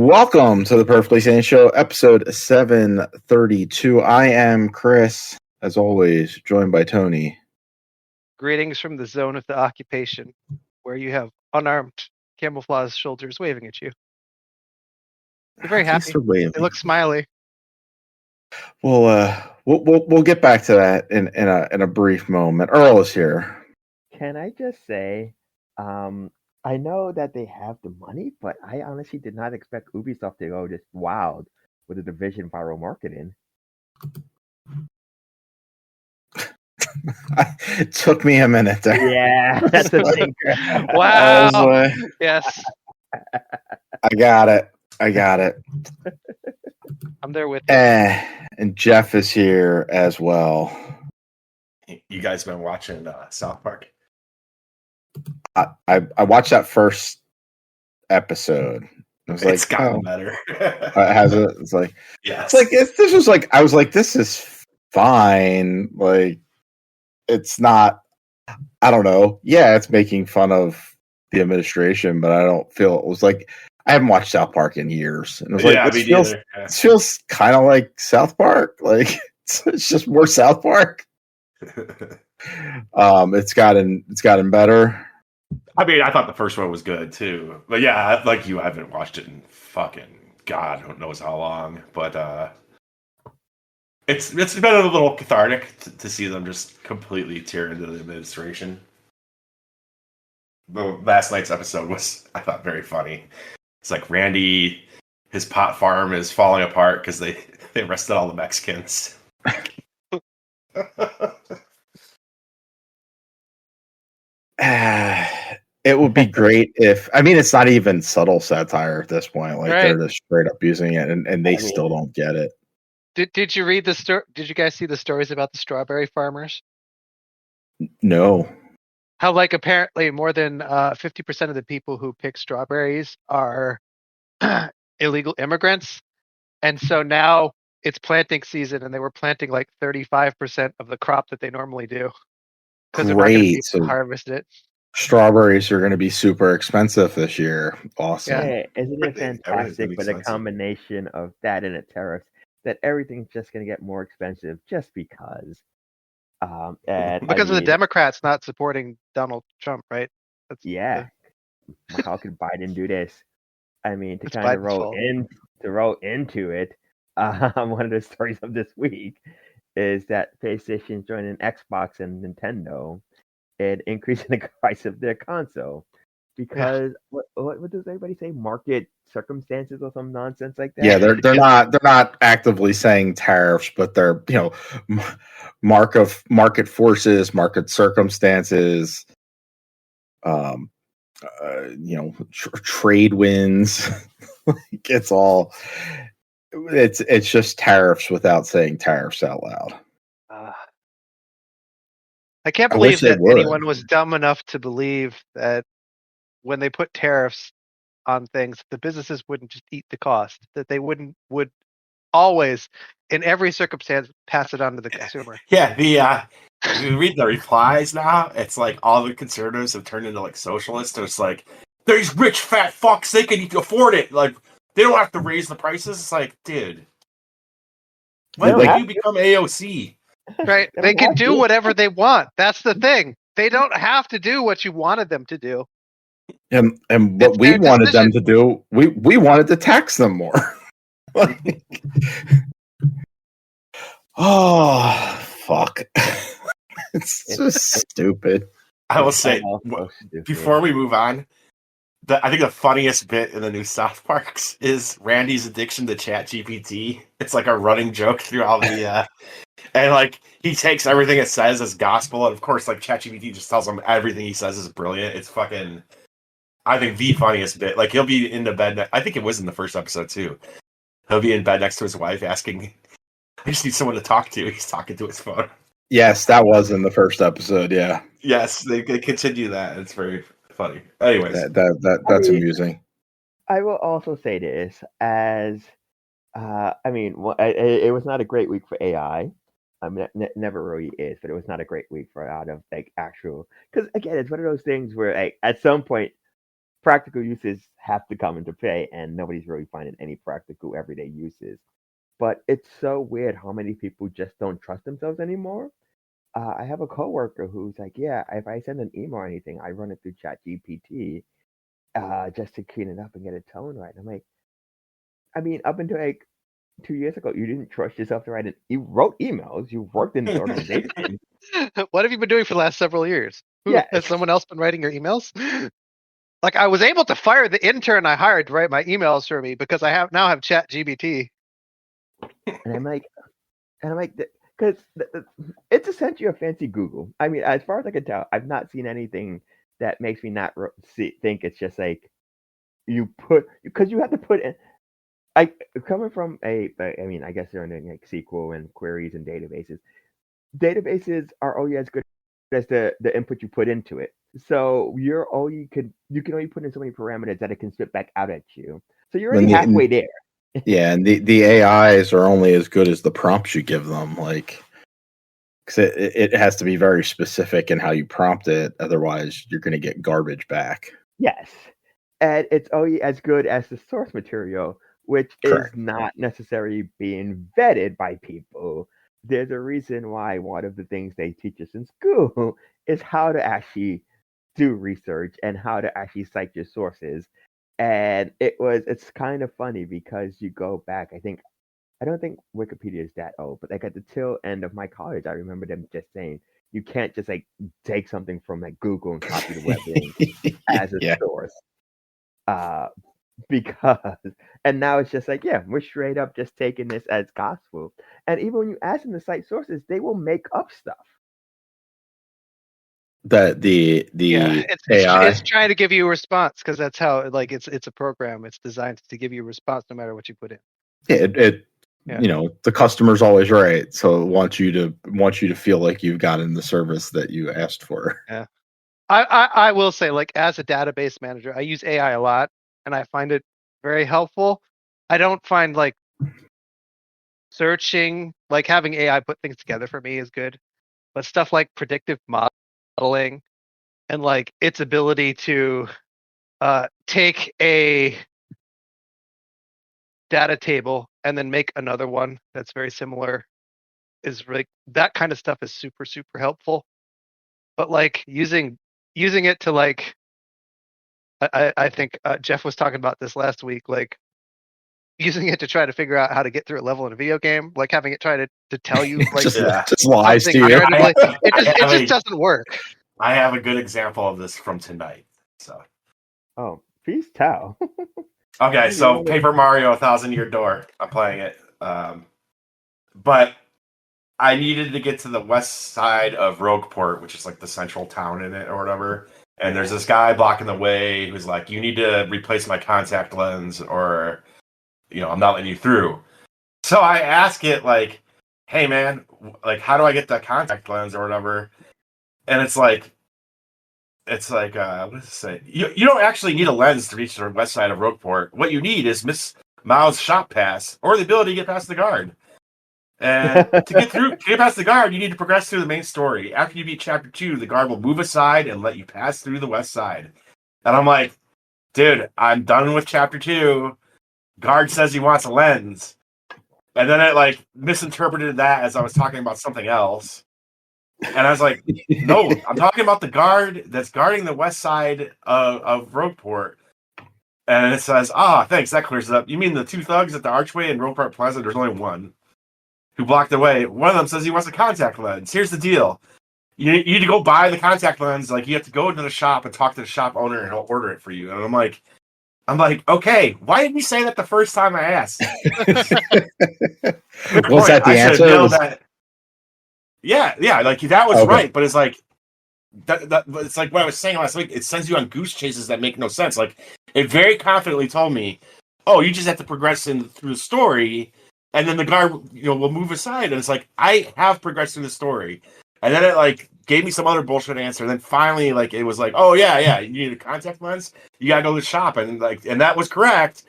Welcome to the Perfectly Sane Show, episode 732. I am Chris, as always, joined by Tony. Greetings from the zone of the occupation, where you have unarmed camouflage soldiers waving at you. They're very happy. They look smiley. We'll get back to that in a brief moment. Earl is here. Can I just say, I know that they have the money, but I honestly did not expect Ubisoft to go just wild with the Division viral marketing. It took me a minute there. Yeah, that's the thing. Wow. Yes. I got it. I'm there with you. And Jeff is here as well. You guys been watching South Park? I watched that first episode. I was It's gotten better. Has it? It's like, yes. I was like, this is fine. Like, it's not. I don't know. Yeah, it's making fun of the administration, but I don't feel it was like. I haven't watched South Park in years, and it was it feels kind of like South Park. Like it's just more South Park. It's gotten better. I mean, I thought the first one was good too, but yeah, like you haven't watched it in fucking God knows how long. But it's been a little cathartic to see them just completely tear into the administration. The last night's episode was, I thought, very funny. It's like Randy, his pot farm is falling apart because they arrested all the Mexicans. It would be great if, I mean, it's not even subtle satire at this point. Like They're just straight up using it, and they still don't get it. Did you read the story? Did you guys see the stories about the strawberry farmers? No. How, like, apparently more than 50% of the people who pick strawberries are illegal immigrants, and so now it's planting season, and they were planting like 35% of the crop that they normally do because they're not going to be able to harvest it. Strawberries are going to be super expensive this year. Awesome. Yeah, isn't it fantastic with a combination of that and a tariff that everything's just going to get more expensive just because? Because of the Democrats not supporting Donald Trump, right? How could Biden do this? I mean, to kind of roll into it, one of the stories of this week is that PlayStation joining Xbox and Nintendo and increasing the price of their console because what does everybody say? Market circumstances or some nonsense like that. Yeah, they're not actively saying tariffs, but they're market forces, market circumstances, trade wins. It's just tariffs without saying tariffs out loud. I can't believe that anyone was dumb enough to believe that when they put tariffs on things, the businesses wouldn't just eat the cost, that they would always, in every circumstance, pass it on to the consumer. Yeah, you read the replies now, it's like all the conservatives have turned into like socialists. So it's like, these rich fat fucks, they can afford it. Like, they don't have to raise the prices. It's like, dude, when did you become AOC? Right, they can do whatever they want. That's the thing. They don't have to do what you wanted them to do. And what we wanted them to do, we wanted to tax them more. Oh, fuck. It's just stupid. I will say, before we move on, I think the funniest bit in the new South Parks is Randy's addiction to ChatGPT. It's like a running joke through all the... and like he takes everything it says as gospel, and of course, like ChatGPT just tells him everything he says is brilliant. It's fucking, I think, the funniest bit. Like he'll be in the bed. I think it was in the first episode too. He'll be in bed next to his wife, asking, "I just need someone to talk to." He's talking to his phone. Yes, that was in the first episode. Yeah. Yes, they continue that. It's very funny. Anyways, that's amusing. I will also say this as, it was not a great week for AI. I mean, it never really is, but it was not a great week for out of like actual. Because again, it's one of those things where like at some point, practical uses have to come into play, and nobody's really finding any practical everyday uses. But it's so weird how many people just don't trust themselves anymore. I have a coworker who's like, yeah, if I send an email or anything, I run it through ChatGPT just to clean it up and get it tone right. I'm like, I mean, up until like 2 years ago, you didn't trust yourself to write it. You wrote emails. You worked in this organization. What have you been doing for the last several years? Yeah. Has someone else been writing your emails? Like, I was able to fire the intern I hired to write my emails for me because I now have ChatGPT. And I'm like, because it's essentially a fancy Google. I mean, as far as I can tell, I've not seen anything that makes me not think it's just like because you have to put in. Coming from I guess they're doing like SQL and queries and databases. Databases are only as good as the input you put into it. So you can only put in so many parameters that it can spit back out at you. So you're already halfway there. Yeah, and the AIs are only as good as the prompts you give them. Like, because it has to be very specific in how you prompt it. Otherwise, you're going to get garbage back. Yes, and it's only as good as the source material, which Correct. Is not necessarily being vetted by people. There's a reason why one of the things they teach us in school is how to actually do research and how to actually cite your sources. And it's kind of funny because you go back, I don't think Wikipedia is that old, but like at the tail end of my college, I remember them just saying, you can't just like take something from like Google and copy the web link as a source. And now it's just like, yeah, we're straight up just taking this as gospel. And even when you ask them to cite sources, they will make up stuff. It's trying to give you a response because that's how it's a program. It's designed to give you a response no matter what you put in. Yeah, you know, the customer's always right, so it wants you to feel like you've gotten the service that you asked for. Yeah, I will say, like, as a database manager, I use AI a lot, and I find it very helpful. I don't find like searching, like having AI put things together for me is good, but stuff like predictive modeling and like its ability to take a data table and then make another one that's very similar is like that kind of stuff is super, super helpful. But like using it to like, I think Jeff was talking about this last week, like using it to try to figure out how to get through a level in a video game, like having it try to tell you like just lies to you. It just doesn't work. I have a good example of this from tonight. So, please tell. Okay, so Paper Mario: 1,000-Year Door. I'm playing it, but I needed to get to the west side of Rogueport, which is like the central town in it or whatever. And there's this guy blocking the way who's like, "You need to replace my contact lens, or I'm not letting you through." So I ask it like, "Hey man, like, how do I get the contact lens or whatever?" And it's like, what does it say? You don't actually need a lens to reach the west side of Rogueport. What you need is Miss Mao's shop pass or the ability to get past the guard. And to get past the guard, you need to progress through the main story. After you beat Chapter 2, the guard will move aside and let you pass through the west side. And I'm like, dude, I'm done with Chapter 2. Guard says he wants a lens. And then it like misinterpreted that as I was talking about something else. And I was like, no, I'm talking about the guard that's guarding the west side of Rogueport. And it says, thanks, that clears it up. You mean the two thugs at the archway in Rogueport Plaza? There's only one who blocked the way. One of them says he wants a contact lens. Here's the deal. You need to go buy the contact lens. Like, you have to go into the shop and talk to the shop owner and he'll order it for you. And I'm like, okay, why didn't you say that the first time I asked? Was that the answer? Yeah, like that was right, but it's like it's like what I was saying last week. It sends you on goose chases that make no sense. Like, it very confidently told me, "Oh, you just have to progress through the story, and then the guard, will move aside." And it's like, I have progressed through the story, and then it like gave me some other bullshit answer. And then finally, like, it was like, "Oh yeah, you need a contact lens. You gotta go to the shop," and that was correct.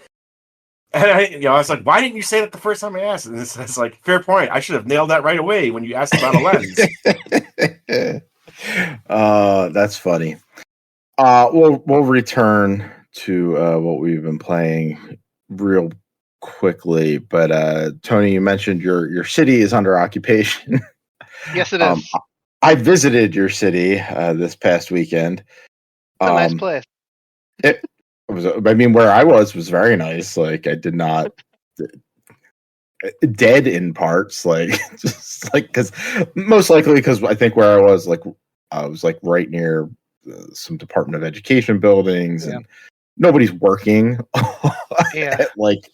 And I was like, why didn't you say that the first time I asked? And it's like, fair point. I should have nailed that right away when you asked about a lens. That's funny. We'll return to what we've been playing real quickly, but Tony, you mentioned your city is under occupation. Yes, it is. I visited your city this past weekend. It's a nice place. It was. I mean, where I was very nice. Like, I did not dead in parts. Like, just like because most likely because I think where I was like right near some Department of Education buildings, and nobody's working. Like,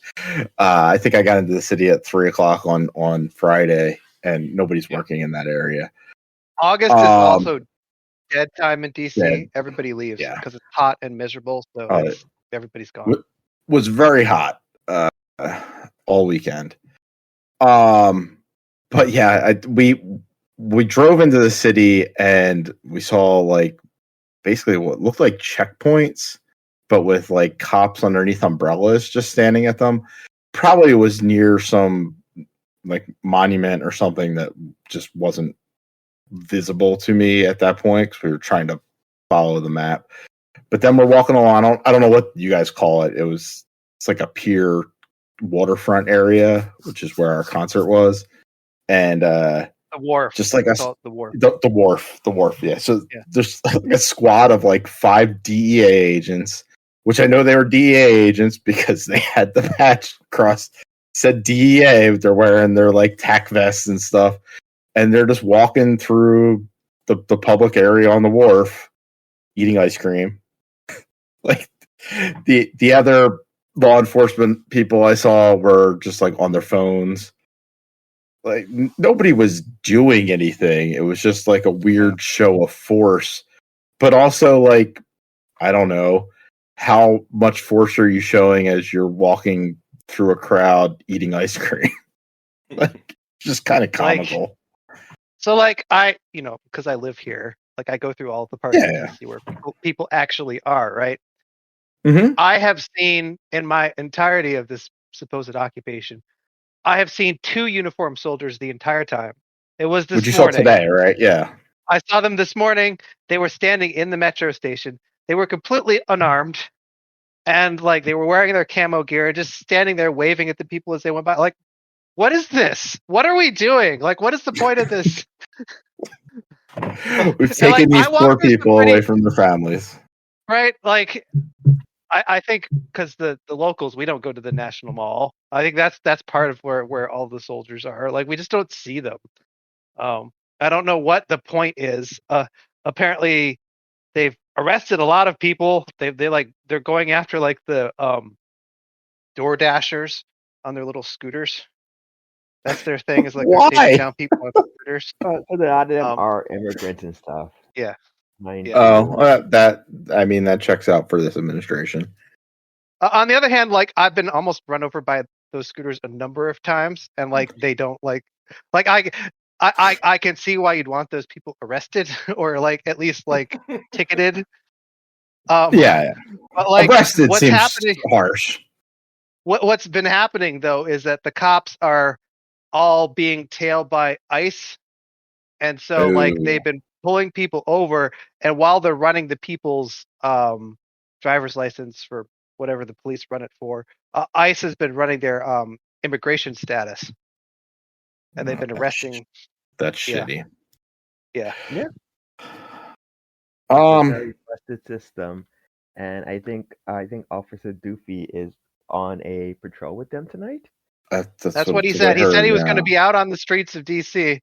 I think I got into the city at 3:00 on Friday, and nobody's working in that area. August is also dead time in DC. Dead. Everybody leaves because it's hot and miserable. So everybody's gone. Was very hot all weekend. But yeah, we drove into the city and we saw like basically what looked like checkpoints, but with like cops underneath umbrellas just standing at them. Probably was near some like monument or something that just wasn't visible to me at that point because we were trying to follow the map. But then we're walking along. I don't know what you guys call it. It's like a pier waterfront area, which is where our concert was, and the wharf, just like the wharf, the wharf. Yeah. So there's a squad of like 5 DEA agents, which I know they were DEA agents because they had the patch across said DEA. They're wearing their like tack vests and stuff. And they're just walking through the public area on the wharf, eating ice cream. Like the other law enforcement people I saw were just like on their phones. Like nobody was doing anything. It was just like a weird show of force. But also like, I don't know, how much force are you showing as you're walking through a crowd eating ice cream? Like just kind of comical. So, like, because I live here, like, I go through all the parts of DC where people actually are, right? Mm-hmm. I have seen, in my entirety of this supposed occupation, I have seen 2 uniformed soldiers the entire time. It was this morning. Which you saw today, right? Yeah. I saw them this morning. They were standing in the metro station. They were completely unarmed. And, like, they were wearing their camo gear, just standing there waving at the people as they went by. Like, what is this? What are we doing? Like, what is the point of this? We've taken these poor people away from their families. Right? Like, I think because the locals, we don't go to the National Mall. I think that's part of where all the soldiers are. Like, we just don't see them. I don't know what the point is. Apparently, they've arrested a lot of people. They're going after like the door dashers on their little scooters. That's their thing. Is like they're taking down people on scooters. A lot of them are immigrants and stuff. Yeah. That checks out for this administration. On the other hand, like I've been almost run over by those scooters a number of times, and like they don't like I can see why you'd want those people arrested or like at least like ticketed. But like arrested what's seems happening, harsh. What's been happening though is that the cops are all being tailed by ICE, and so like they've been pulling people over, and while they're running the people's driver's license for whatever the police run it for, ICE has been running their immigration status, and they've been arresting. That's shitty. Yeah. Very busted system, and I think Officer Doofy is on a patrol with them tonight. That's what he said. He said he was going to be out on the streets of DC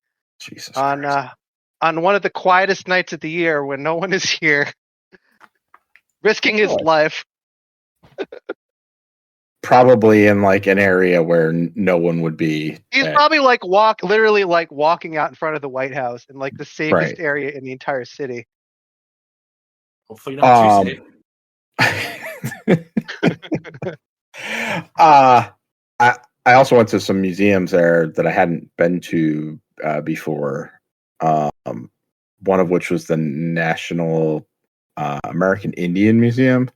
on one of the quietest nights of the year when no one is here, risking his life. Probably in like an area where no one would be. He's probably like literally like walking out in front of the White House in like the safest area in the entire city. Hopefully not too safe. I also went to some museums there that I hadn't been to before. One of which was the National American Indian Museum.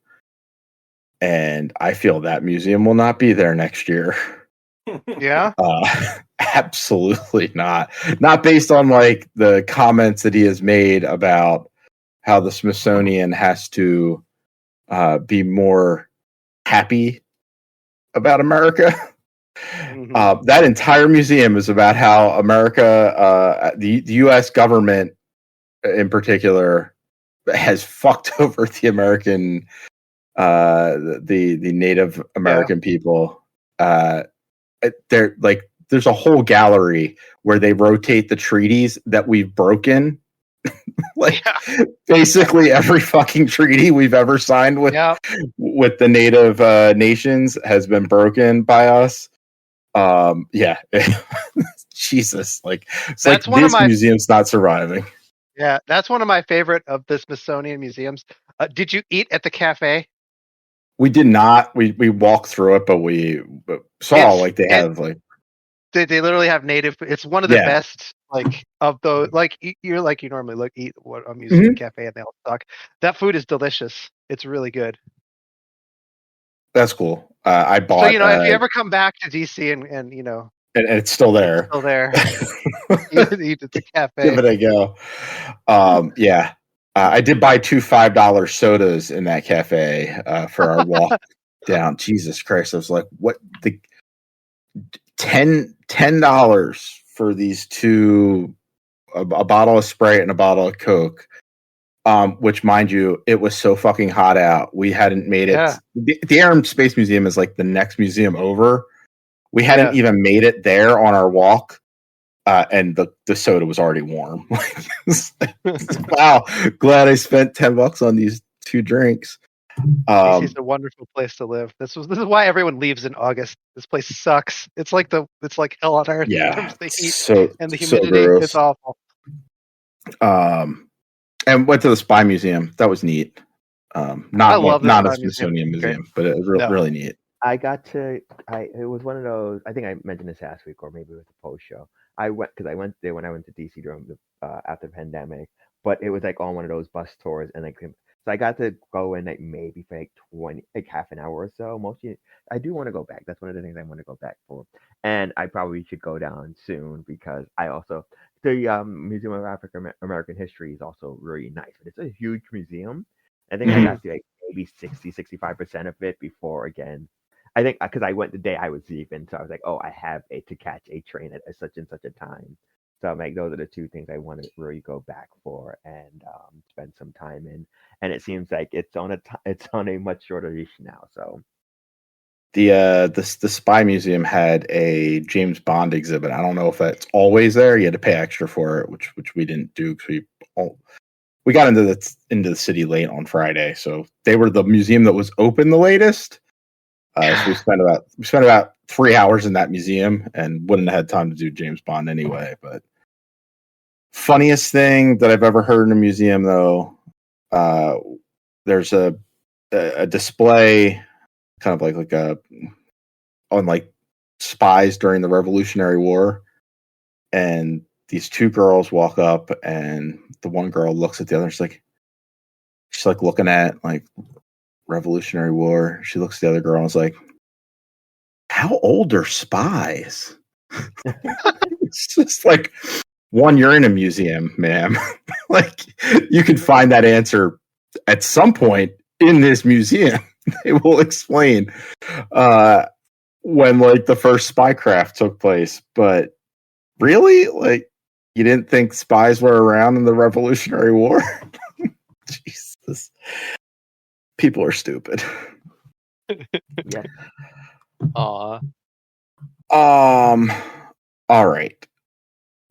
And I feel that museum will not be there next year. Yeah? Absolutely not. Not based on like the comments that he has made about how the Smithsonian has to be more happy about America. Mm-hmm. That entire museum is about how America, the U.S. government in particular, has fucked over the American, the Native American people. They're like, there's a whole gallery where they rotate the treaties that we've broken. Basically every fucking treaty we've ever signed with the Native nations has been broken by us. Jesus, like it's That's like one of this my museum's not surviving. Yeah, that's one of my favorite of the Smithsonian museums. Did you eat at the cafe? We did not. We walked through it, but we saw like they have like they literally have native. It's one of the best like of those. Like you're like you normally eat what a museum cafe and they all talk. That food is delicious. It's really good. That's cool. I bought. So if you ever come back to DC and and it's still there. It's still there. Eat at the cafe. Give it a go. I did buy 2 $5 sodas in that cafe for our walk down. Jesus Christ. I was like, what the $10 for these two, a bottle of Sprite and a bottle of Coke. Which, mind you, it was so fucking hot out. We hadn't made it. Yeah. The Air and Space Museum is like the next museum over. We hadn't even made it there on our walk. And the soda was already warm. Wow, glad I spent $10 on these 2 drinks. DC's a wonderful place to live. This is why everyone leaves in August. This place sucks. It's like hell on earth. Yeah, in terms of the heat and the humidity. So it's awful. And went to the Spy Museum. That was neat. Not a Smithsonian museum, but it was really neat. It was one of those. I think I mentioned this last week, or maybe it was a post show. I went there when I went to DC during the after the pandemic, but it was like on one of those bus tours, and so I got to go in like maybe for like half an hour or so. Mostly, I do want to go back. That's one of the things I want to go back for, and I probably should go down soon because I also the Museum of African American History is also really nice, but it's a huge museum. I think I got to like maybe 65% of it before again. I think because I went the day I was leaving, so I was like, "Oh, I have to catch a train at such and such a time." So I'm like, those are the 2 things I want to really go back for and spend some time in. And it seems like it's on a much shorter leash now. So the Spy Museum had a James Bond exhibit. I don't know if that's always there. You had to pay extra for it, which we didn't do because we got into the city late on Friday. So they were the museum that was open the latest. So we spent about 3 hours in that museum and wouldn't have had time to do James Bond anyway. But funniest thing that I've ever heard in a museum, though, there's a display, kind of like on like spies during the Revolutionary War, and these 2 girls walk up, and the one girl looks at the other. She's like looking at like Revolutionary War. She looks at the other girl and is like, how old are spies? It's just like, one, you're in a museum, ma'am. Like, you can find that answer at some point in this museum. They will explain when like the first spycraft took place. But really, like, you didn't think spies were around in the Revolutionary War? Jesus. People are stupid. Yeah. Aw. All right.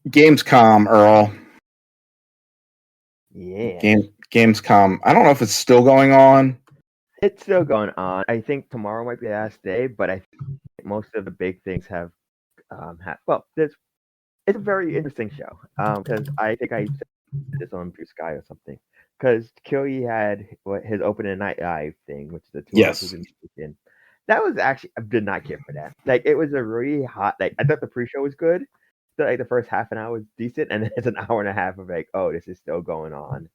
Gamescom, Earl. Yeah. Gamescom. I don't know if it's still going on. It's still going on. I think tomorrow might be the last day, but I think most of the big things have it's a very interesting show. Because I think I said this on Blue Sky or something. Because Killy had his opening night live thing, which is the 2 hours in. That was actually, I did not care for that. Like, it was a really hot, like, I thought the pre-show was good. So, like, the first half an hour was decent, and then it's an hour and a half of like, oh, this is still going on.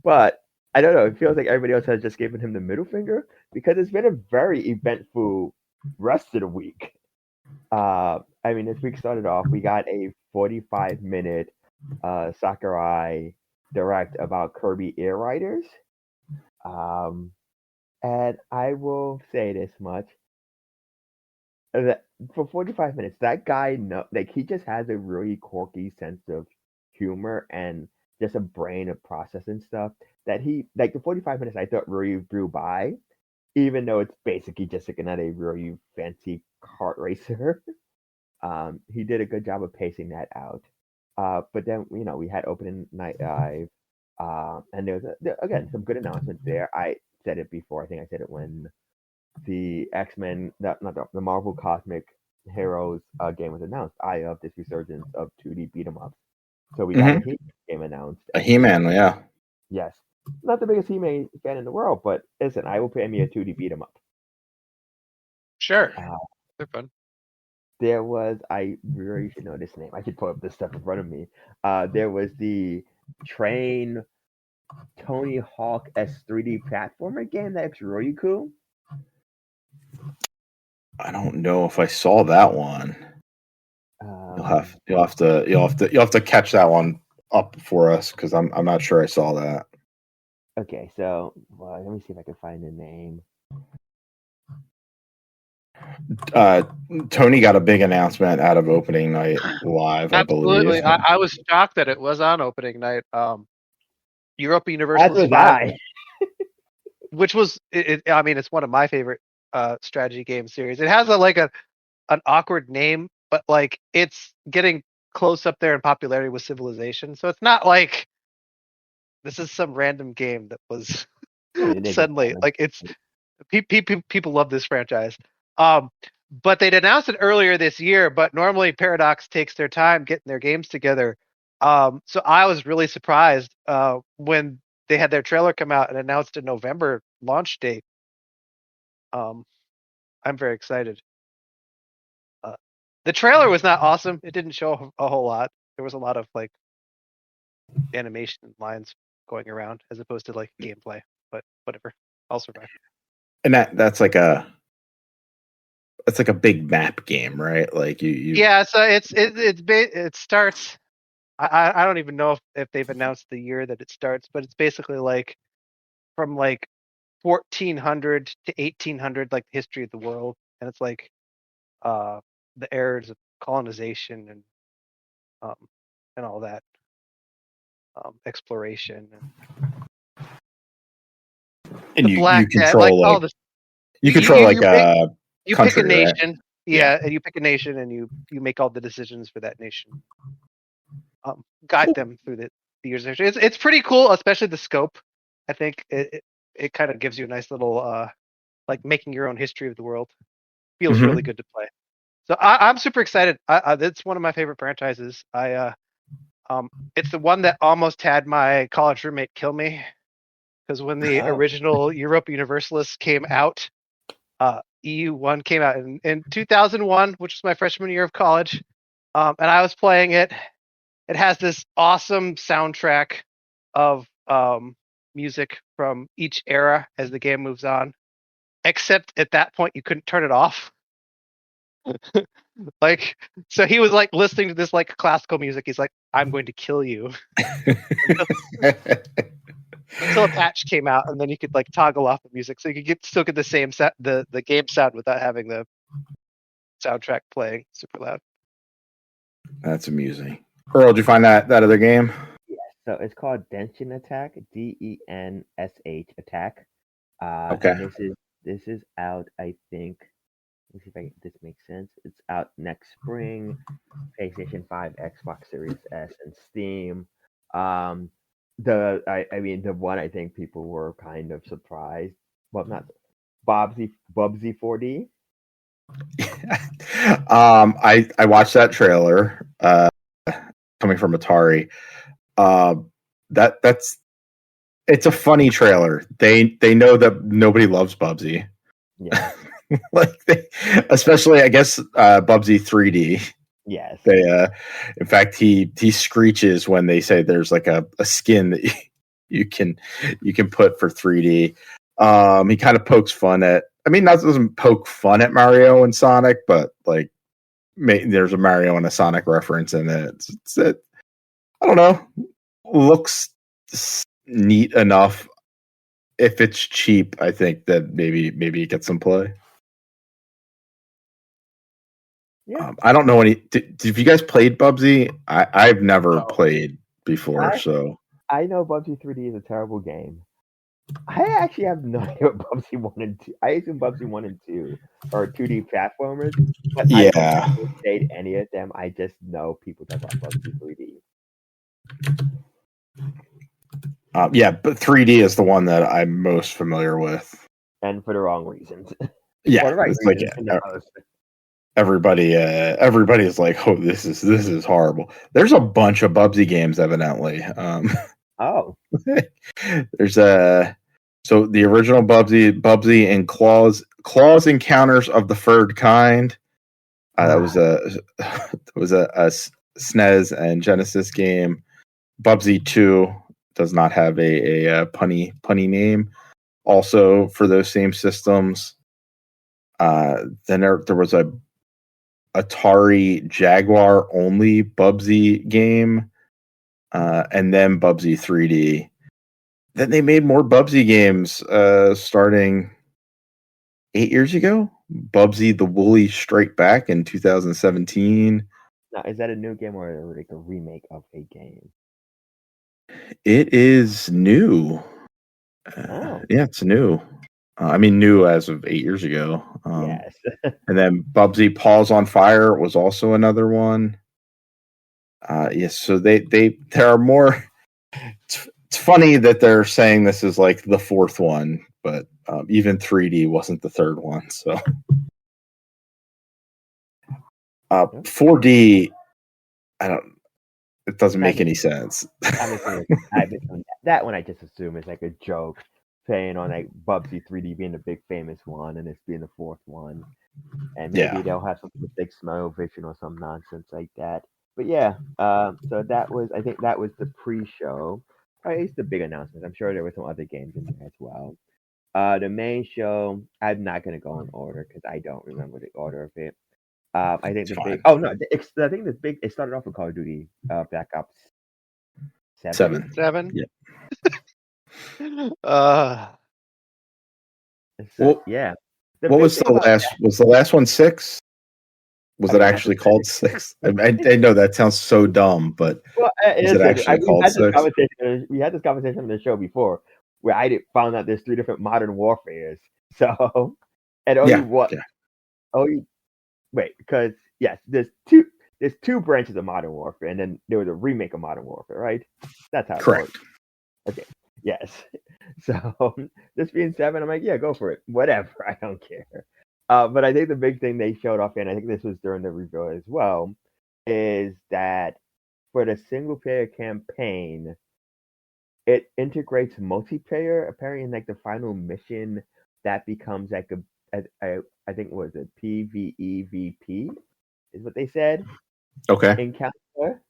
But I don't know. It feels like everybody else has just given him the middle finger because it's been a very eventful rest of the week. I mean, this week started off. We got a 45-minute Sakurai direct about Kirby Air Riders. And I will say this much: that for 45 minutes, that guy, he just has a really quirky sense of humor and just a brain of processing stuff. That the 45 minutes I thought really blew by, even though it's basically just like another really fancy kart racer. He did a good job of pacing that out. But then we had opening night live, and there was again some good announcements there. I said it before. I think I said it when the X-Men, the Marvel Cosmic Heroes game was announced. I love this resurgence of 2D beat 'em ups. So we got a He-Man game announced. A He-Man, yeah. Yes, not the biggest He-Man fan in the world, but listen, I will pay me a 2D beat 'em up. Sure, they're fun. There was, I really should know this name. I should pull up this stuff in front of me. There was the Train Tony Hawk S 3D platformer game that looks really cool. I don't know if I saw that one. You'll have to catch that one up for us because I'm not sure I saw that. Okay, so let me see if I can find the name. Tony got a big announcement out of opening night live. Absolutely, I believe. I was shocked that it was on opening night. Europa Universalis As was I. Which was, I mean, it's one of my favorite strategy game series. It has an awkward name, but like it's getting close up there in popularity with Civilization. So it's not like this is some random game that was suddenly like it's people love this franchise. But they'd announced it earlier this year, but normally Paradox takes their time getting their games together. So I was really surprised when they had their trailer come out and announced a November launch date. I'm very excited. The trailer was not awesome. It didn't show a whole lot. There was a lot of like animation lines going around as opposed to like gameplay, but whatever. I'll survive. And that's like a big map game, right? Like you. Yeah, so it starts. I don't even know if they've announced the year that it starts, but it's basically like from like 1400 to 1800, like the history of the world, and it's like the eras of colonization and all that exploration and you control like all this. You control you pick a nation, right? Yeah, and you pick a nation and you make all the decisions for that nation. Guide them through the years. It's pretty cool, especially the scope. I think it kind of gives you a nice little like making your own history of the world. Feels really good to play. So I'm super excited. It's one of my favorite franchises. It's the one that almost had my college roommate kill me because when the original Europa Universalis came out, EU1 came out in 2001, which was my freshman year of college, and I was playing it. It has this awesome soundtrack of music from each era as the game moves on, except at that point you couldn't turn it off. Like, so he was like listening to this like classical music. He's like, "I'm going to kill you." Until a patch came out, and then you could like toggle off the music, so you could still get the same the game sound without having the soundtrack playing super loud. That's amusing. Earl, did you find that other game? Yeah, so it's called Denshin Attack, DENSH Attack. Okay. And this is out, I think. Let's see if this makes sense. It's out next spring, PlayStation 5, Xbox Series S, and Steam. I mean the one I think people were kind of surprised. Well, not Bubsy 4D. I watched that trailer coming from Atari. It's a funny trailer. They know that nobody loves Bubsy. Yeah. Especially I guess Bubsy 3D. Yes. They in fact he screeches when they say there's like a skin that you can put for 3D. He kind of pokes fun at, I mean, that doesn't poke fun at Mario and Sonic, but like there's a Mario and a Sonic reference in it. It I don't know, looks neat enough. if it's cheap, I think that maybe it gets some play. Yeah. I don't know any. Have you guys played Bubsy? I've never played before, so I know Bubsy 3D is a terrible game. I actually have no idea what Bubsy 1 and 2. I assume Bubsy 1 and 2 are 2D platformers, but yeah. I've never played any of them. I just know people talk about Bubsy 3D. Yeah, but 3D is the one that I'm most familiar with, and for the wrong reasons. Yeah, or the right it's reasons. Everybody is like, oh, this is horrible. There's a bunch of Bubsy games, evidently. Oh, there's so the original Bubsy and Claws Encounters of the Third Kind. That was a SNES and Genesis game. Bubsy 2 does not have a punny name. Also for those same systems. Then there was a Atari Jaguar only Bubsy game, and then Bubsy 3D. Then they made more Bubsy games starting 8 years ago. Bubsy the Woolly Strike Back in 2017. Now, is that a new game or like a remake of a game? It is new. Yeah, it's new. I mean, new as of 8 years ago. Yes. And then Bubsy Paws on Fire was also another one. Yes, so there are more. It's funny that they're saying this is like the fourth one, but even 3D wasn't the third one. So 4D, it doesn't make any sense. That one I just assume is like a joke, saying on like Bubsy 3D being the big famous one and it's being the fourth one, and maybe they'll have something with big smile vision or some nonsense like that. But yeah, so I think that was the pre-show. Or at least the big announcements. I'm sure there were some other games in there as well. The main show, I'm not gonna go in order because I don't remember the order of it. I think the big. Oh no, I think the big. It started off with Call of Duty Black Ops 7. 7. Yeah. So, yeah. What was the last? Was the last one 6? Was it actually called 6? I know that sounds so dumb, but is it actually called 6? We had this conversation on the show before where I found out there's 3 different Modern Warfares. So, and because yes, there's two branches of Modern Warfare, and then there was a remake of Modern Warfare, right? That's how it works. Okay. Yes. So this being 7, I'm like, yeah, go for it. Whatever. I don't care. But I think the big thing they showed off, and I think this was during the review as well, is that for the single player campaign, it integrates multiplayer. Apparently, in like the final mission, that becomes like I think it was a PvEVP, is what they said. Okay. Encounter.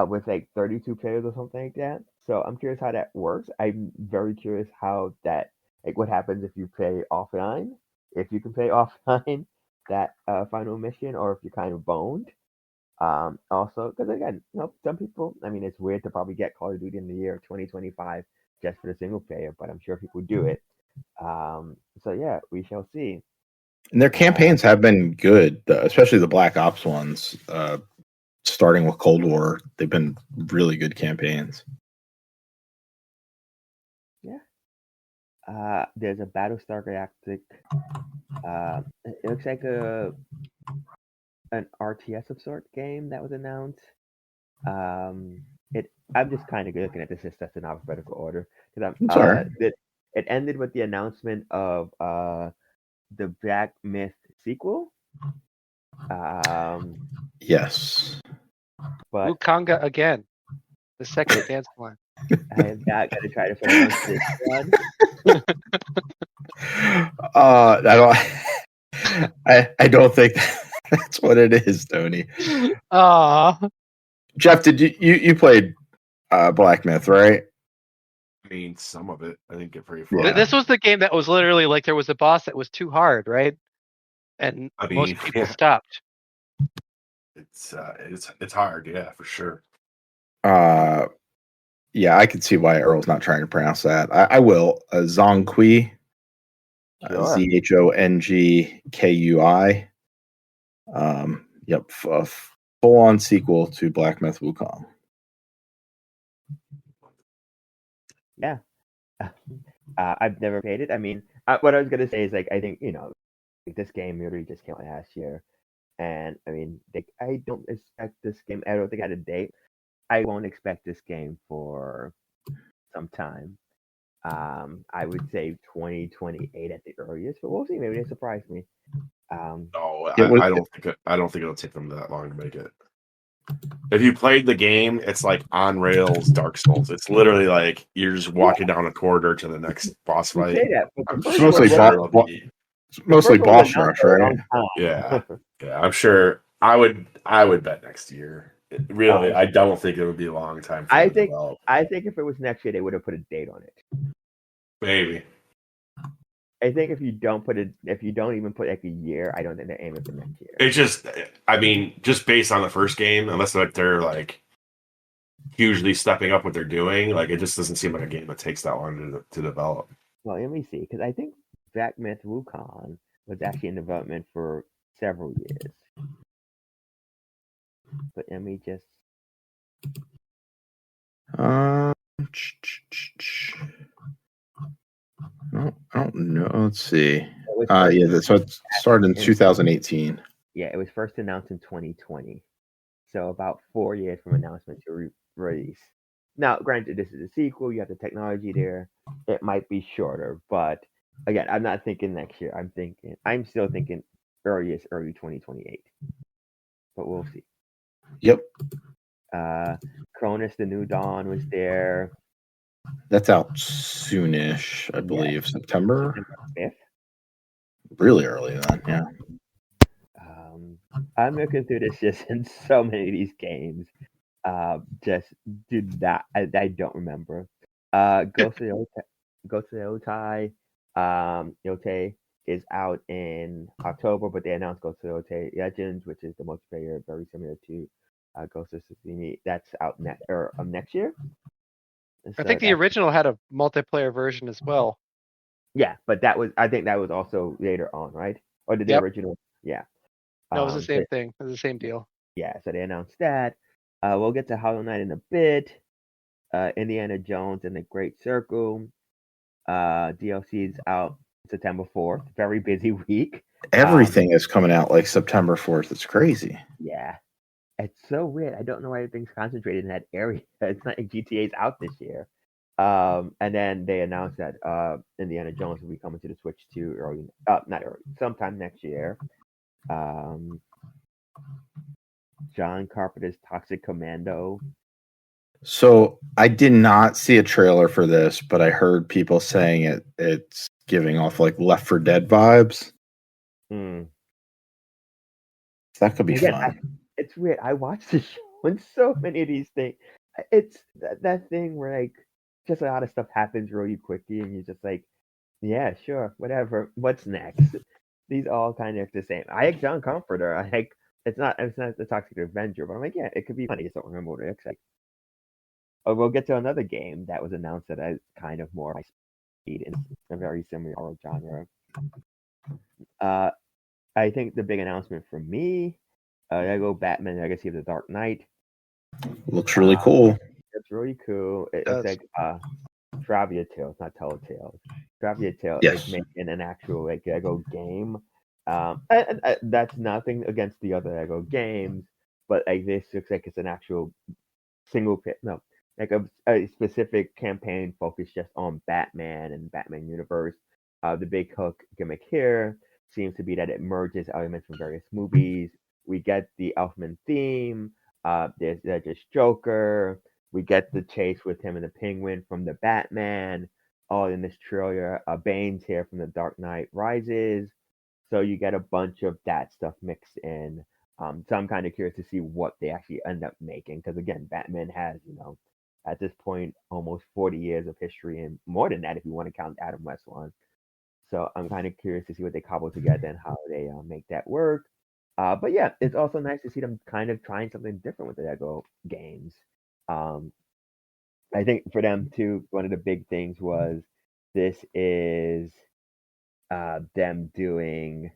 With like 32 players or something like that. So I'm curious how that works. I'm very curious how that, like, what happens if you play offline. If you can play offline that final mission, or if you're kind of boned. Also, because again, some people. I mean, it's weird to probably get Call of Duty in the year 2025 just for the single player, but I'm sure people do it. So yeah, we shall see. And their campaigns have been good, especially the Black Ops ones. Starting with Cold War, they've been really good campaigns. Yeah. There's a Battlestar Galactic. It looks like an RTS of sort game that was announced. I'm just kind of looking at this as in alphabetical order because it ended with the announcement of the Black Myth sequel. Yes. But Wukong again. The second dance one. I am not going to try to pronounce this one. I don't think that's what it is, Tony. Jeff, did you played Black Myth, right? I mean, some of it. I didn't get very far. Yeah. This was the game that was literally like there was a boss that was too hard, right? And most people stopped. It's hard, yeah, for sure. Yeah, I can see why Earl's not trying to pronounce that. I will. Zhongqui. Sure. Zhongkui. Yep. Full-on sequel to Black Myth Wukong. Yeah. I've never played it. I mean, what I was gonna say is like I think this game literally just came out last year, and I mean, I don't expect this game. I don't think I had a date. I won't expect this game for some time. I would say 2028 at the earliest, but we'll see. Maybe they surprise me. No, I don't think it'll take them that long to make it. If you played the game, it's like on rails Dark Souls. It's literally like you're just walking down a corridor to the next boss fight. Say that, but It's mostly boss rush, right? Yeah, I'm sure. I would bet next year. Really, I don't think it would be a long time. I think if it was next year, they would have put a date on it. Maybe. I think if you don't even put like a year, I don't think they're aiming for next year. It's just, I mean, just based on the first game, unless like they're like hugely stepping up what they're doing, like it just doesn't seem like a game that takes that long to develop. Well, let me see, because I think Black Myth Wukong was actually in development for several years. But let me just. I don't know. Let's see. So it started in 2018. Yeah, it was first announced in 2020. So about 4 years from announcement to release. Now, granted, this is a sequel. You have the technology there. It might be shorter, but again, I'm not thinking next year. I'm still thinking early 2028. But we'll see. Yep. Cronus: The New Dawn was there. That's out soonish, I believe. September 5th. Really early then, yeah. I'm looking through this just in so many of these games. Just do that. I don't remember. Ghost of the Yotai is out in October, but they announced Ghost of the Yotai Legends, which is the multiplayer very similar to Ghost of Tsushima. That's out next year. I think the original had a multiplayer version as well. Yeah, but I think that was also later on, right? Or did the original? Yeah. No, it was the same thing. It was the same deal. Yeah, so they announced that. We'll get to Hollow Knight in a bit. Indiana Jones and the Great Circle. DLC is out September 4th. Very busy week. Everything is coming out like September 4th. It's crazy. Yeah. It's so weird. I don't know why everything's concentrated in that area. It's not like GTA's out this year. And then they announced that Indiana Jones will be coming to the Switch too sometime next year. John Carpenter's Toxic Commando. So I did not see a trailer for this, but I heard people saying it's giving off like Left 4 Dead vibes. That could be fun. It's weird. I watched the show and so many of these things. It's that thing where like just a lot of stuff happens really quickly, and you're just like, yeah, sure, whatever. What's next? These all kind of the same. I like John Carpenter. It's not the Toxic Avenger, but I'm like, yeah, it could be funny. I just don't remember what it looks like. Oh, we'll get to another game that was announced that is kind of more my speed in a very similar horror genre. I think the big announcement for me, Lego Batman Legacy of the Dark Knight. Looks really cool. It's really cool. It's like Travia Tales, not Telltale. Travia Tales is making an actual like Lego game. And that's nothing against the other Lego games, but like this looks like it's an actual like a specific campaign focused just on Batman and Batman universe. The big hook gimmick here seems to be that it merges elements from various movies. We get the Elfman theme. There's just Joker. We get the chase with him and the Penguin from the Batman, all in this trailer. Bane's here from the Dark Knight Rises. So you get a bunch of that stuff mixed in. So I'm kind of curious to see what they actually end up making. Because again, Batman has, at this point, almost 40 years of history, and more than that if you want to count Adam West one. So I'm kind of curious to see what they cobble together and how they make that work. But yeah, it's also nice to see them kind of trying something different with the Lego games. I think for them too, one of the big things was this is them doing.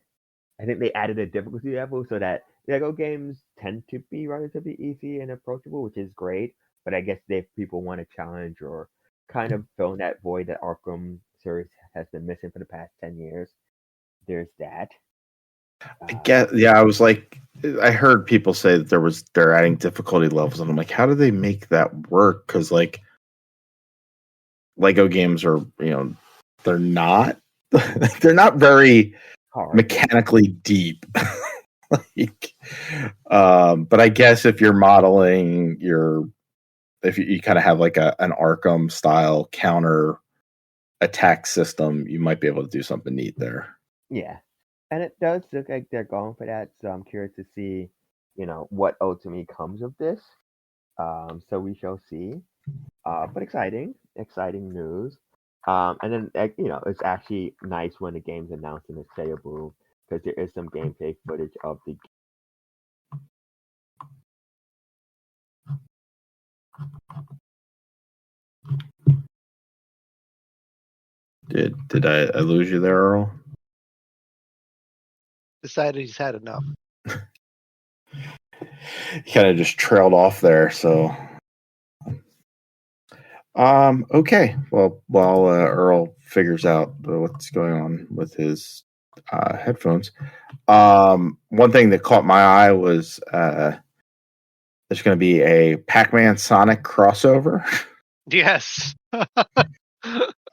I think they added a difficulty level so that Lego games tend to be relatively easy and approachable, which is great. But I guess if people want a challenge or kind of fill that void that Arkham series has been missing for the past 10 years, there's that. I was like, I heard people say that they're adding difficulty levels, and I'm like, how do they make that work? Because like Lego games are, they're not very hard. Mechanically deep. But I guess if you're modeling if you kind of have like an Arkham style counter attack system, you might be able to do something neat there. Yeah. And it does look like they're going for that. So I'm curious to see, what ultimately comes of this. So we shall see. But exciting news. And then, it's actually nice when the game's announced in a playable because there is some gameplay footage of the. Did I lose you there, Earl? Decided he's had enough. He kind of just trailed off there. So, okay. Well, while Earl figures out what's going on with his headphones, one thing that caught my eye was there's going to be a Pac-Man Sonic crossover. Yes.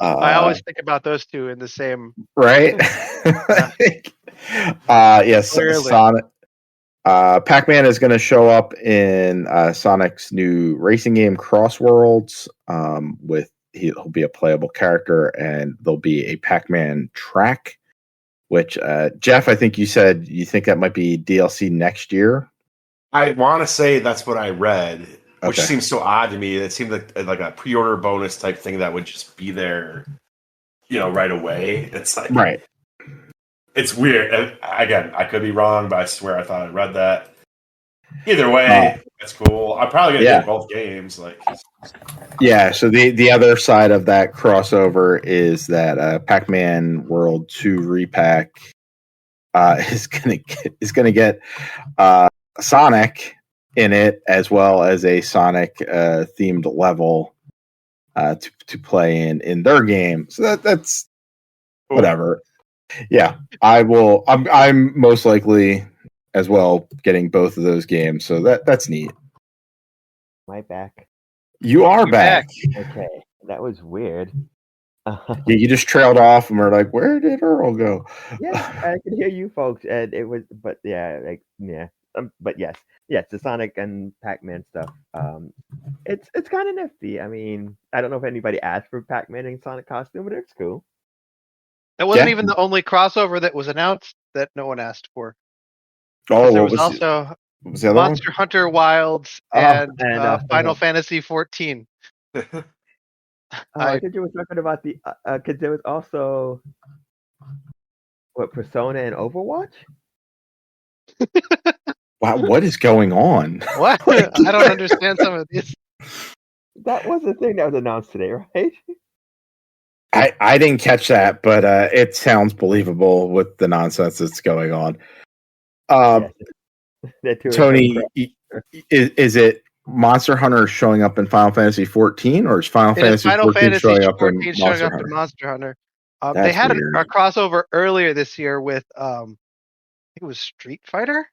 I always think about those two in the same. Right? Yes, Sonic. Pac-Man is going to show up in Sonic's new racing game Cross Worlds. He'll be a playable character, and there'll be a Pac-Man track. Which Jeff, I think you said you think that might be DLC next year. I want to say that's what I read, which seems so odd to me. It seemed like a pre-order bonus type thing that would just be there, right away. It's like right. It's weird. And again, I could be wrong, but I swear I thought I read that. Either way, that's cool. I'm probably gonna get both games. Yeah. So the other side of that crossover is that Pac-Man World 2 Re-Pac is gonna get Sonic in it, as well as a Sonic themed level to play in their game. So that's whatever. Yeah, I will. I'm most likely as well getting both of those games. So that's neat. Am I back? You are back. Okay, that was weird. You just trailed off, and we're like, "Where did Earl go?" Yeah, I could hear you folks, and it was, but but yes, the Sonic and Pac-Man stuff. It's kind of nifty. I mean, I don't know if anybody asked for Pac-Man and Sonic costume, but it's cool. It wasn't even the only crossover that was announced that no one asked for. Oh, there was also Monster Hunter Wilds and Final Fantasy 14. I think you were talking about the because there was also Persona and Overwatch. Wow, what is going on? What? I don't understand some of these. That was the thing that was announced today, right? I didn't catch that, but it sounds believable with the nonsense that's going on. Tony, is it Monster Hunter showing up in Final Fantasy 14, or is Final Fantasy 14 showing up in Monster Hunter? They had a crossover earlier this year with I think it was Street Fighter.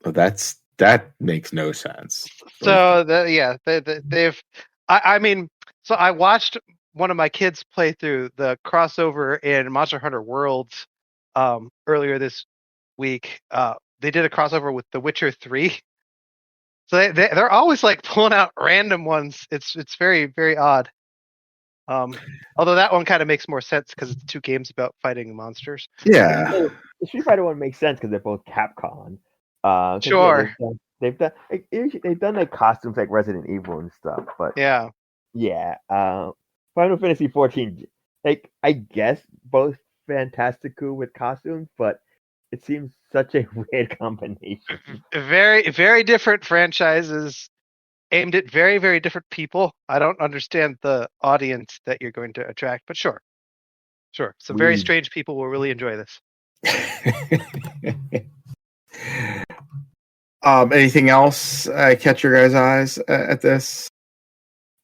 Oh, that makes no sense. So they've. I mean, so I watched one of my kids play through the crossover in Monster Hunter Worlds earlier this week. They did a crossover with The Witcher 3. So they're always like pulling out random ones. It's very, very odd. Although that one kind of makes more sense because it's two games about fighting monsters. Yeah. The Street Fighter one makes sense because they're both Capcom. Sure. They've done like costumes like Resident Evil and stuff, but yeah. Final Fantasy 14, like I guess both fantastical with costumes, but it seems such a weird combination. Very, very different franchises. aimed at very, very different people. I don't understand the audience that you're going to attract, but sure. Some very strange people will really enjoy this. Anything else catch your guys' eyes at this?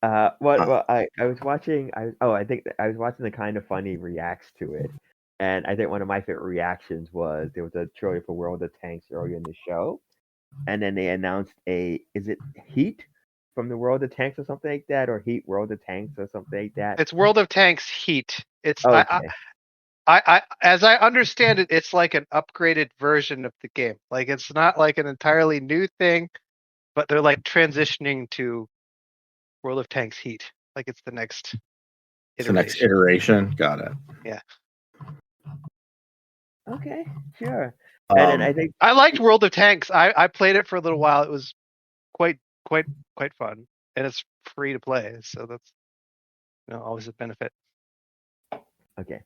I was watching. I think I was watching the Kind of Funny reacts to it, and I think one of my favorite reactions was there was a trailer for World of Tanks earlier in the show, and then they announced is it Heat from the World of Tanks or something like that, or Heat World of Tanks or something like that. It's World of Tanks Heat. It's okay. I as I understand it, it's like an upgraded version of the game. Like it's not like an entirely new thing, but they're like transitioning to World of Tanks Heat. Like it's the next iteration. It's the next iteration. Got it. Yeah. Okay, sure. And then I think I liked World of Tanks. I played it for a little while. It was quite fun, and it's free to play, so that's always a benefit. Okay.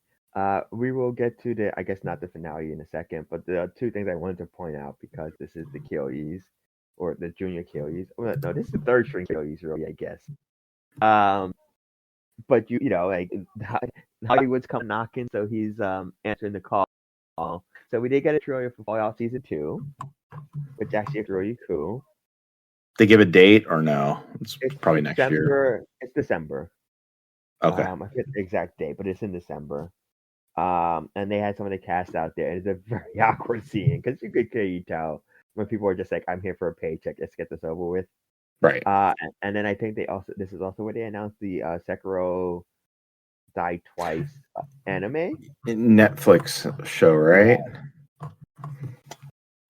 We will get to I guess not the finale in a second, but the two things I wanted to point out because this is the Killies, or the junior Killies. Well, no, this is the third string Killies, really, I guess. But like Hollywood's come knocking, so he's answering the call. So we did get a trailer for Fallout Season 2, which actually is really cool. They give a date or no? It's probably next year. It's December. Okay. I forget the exact date, but it's in December. And they had some of the cast out there. It's a very awkward scene because you could clearly tell when people are just like, "I'm here for a paycheck. Let's get this over with." Right. And then I think this is also where they announced the Sekiro Die Twice anime Netflix show, right? Yeah.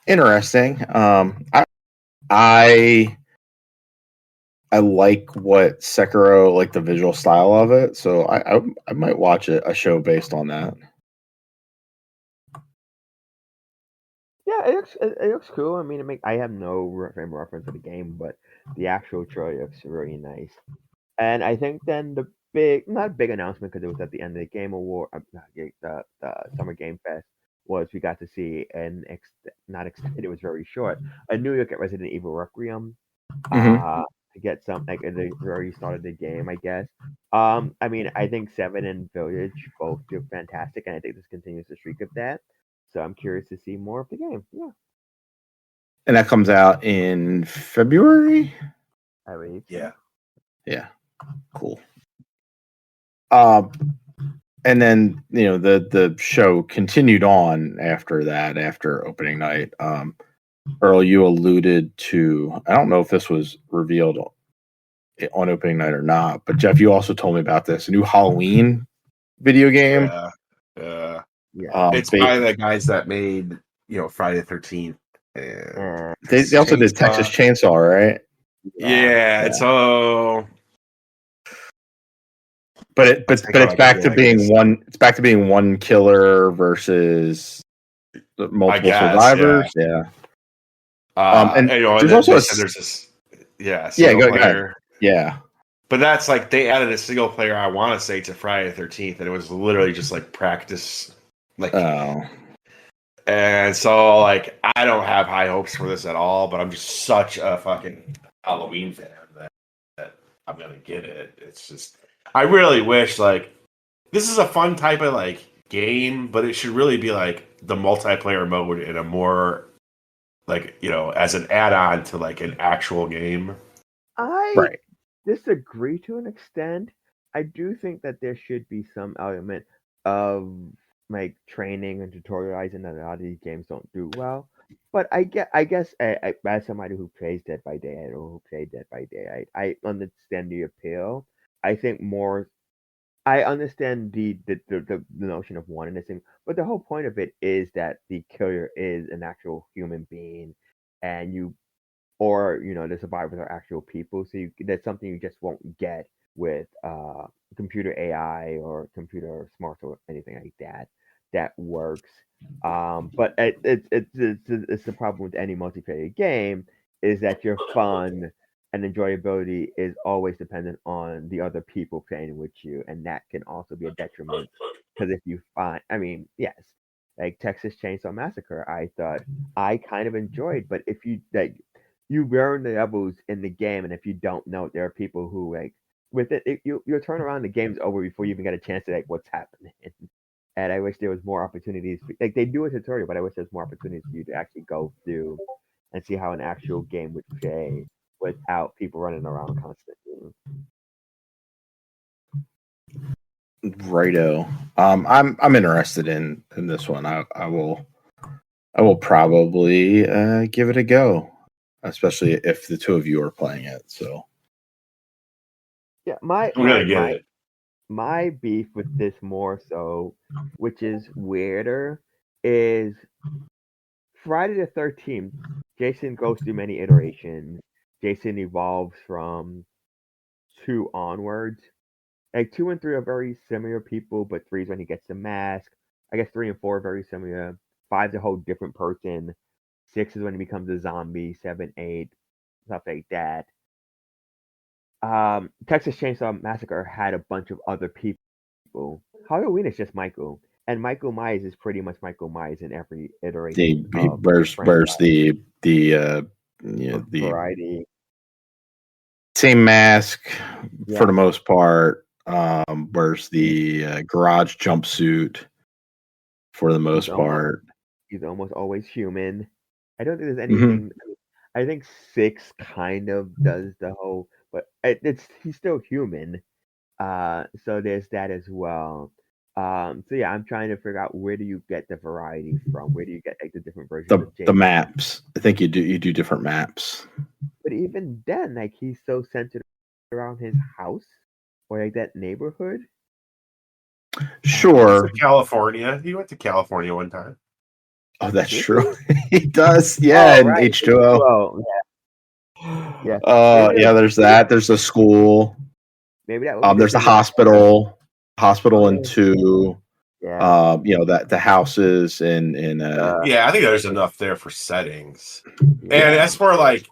Interesting. I like what Sekiro, like the visual style of it, so I might watch a show based on that. Yeah, it looks cool. I mean, I have no frame reference of the game, but the actual trailer looks really nice. And I think then the not big announcement because it was at the end of the Game Award, the Summer Game Fest, was we got to see not extended, it was very short, a new look at Resident Evil Requiem. To get some, like, they already started the game, I guess. I mean, I think 7 and Village both do fantastic, and I think this continues the streak of that. So I'm curious to see more of the game. Yeah. And that comes out in February? I believe. Yeah. Yeah. Cool. And then, the show continued on after that, after opening night. Earl, you alluded to, I don't know if this was revealed on opening night or not, but Jeff, you also told me about this, a new Halloween video game. Yeah. It's by the guys that made, Friday the 13th. And they also did Texas Chainsaw, right? Yeah. So, but it's back to being one. It's back to being one killer versus multiple survivors. Yeah. And there's also there's this, go ahead. Yeah. But that's like they added a single player, I want to say, to Friday the 13th, and it was literally just like practice. And so, like, I don't have high hopes for this at all, but I'm just such a fucking Halloween fan that I'm going to get it. It's just, I really wish, like, this is a fun type of, like, game, but it should really be, like, the multiplayer mode in a more, like, as an add-on to, like, an actual game. I disagree to an extent. I do think that there should be some element of like training and tutorializing that a lot of these games don't do well. But I guess as somebody who plays Dead by Daylight or who played Dead by Daylight, I understand the appeal. I think I understand the notion of wanting this thing, but the whole point of it is that the killer is an actual human being, and the survivors are actual people. So that's something you just won't get with computer AI or computer smarts or anything like that. That works. But it's the problem with any multiplayer game is that your fun and enjoyability is always dependent on the other people playing with you, and that can also be a detriment because if you yes, like Texas Chainsaw Massacre, I thought I kind of enjoyed, but if you like you learn the levels in the game, and if you don't know, there are people who like with it you'll turn around, the game's over before you even get a chance to like what's happening. And I wish there was more opportunities. Like they do a tutorial, but I wish there's more opportunities for you to actually go through and see how an actual game would play without people running around constantly. Righto. I'm interested in this one. I will probably give it a go, especially if the two of you are playing it. So yeah, my beef with this more so, which is weirder, is Friday the 13th. Jason goes through many iterations. Jason evolves from 2 onwards. Like 2 and 3 are very similar people, but 3 is when he gets the mask. I guess 3 and 4 are very similar. 5's a whole different person. 6 is when he becomes a zombie. 7, 8, stuff like that. Texas Chainsaw Massacre had a bunch of other people. Halloween is just Michael, and Michael Myers is pretty much Michael Myers in every iteration. where's the variety? Same mask for the most part. Where's the garage jumpsuit for the most part? He's almost always human. I don't think there's anything. I think 6 kind of does the whole, but he's still human. So there's that as well. So yeah, I'm trying to figure out where do you get the variety from? Where do you get like the different versions of Jason? The maps. I think you do different maps. But even then, like he's so centered around his house or like that neighborhood. Sure. California. He went to California one time. Oh, that's true. He does. Yeah, and right. H2O. Yeah. Yeah. There's that. There's the school. Maybe that. There's the hospital. Hospital in 2. Yeah. The houses in. Yeah, I think there's enough there for settings. And as for like,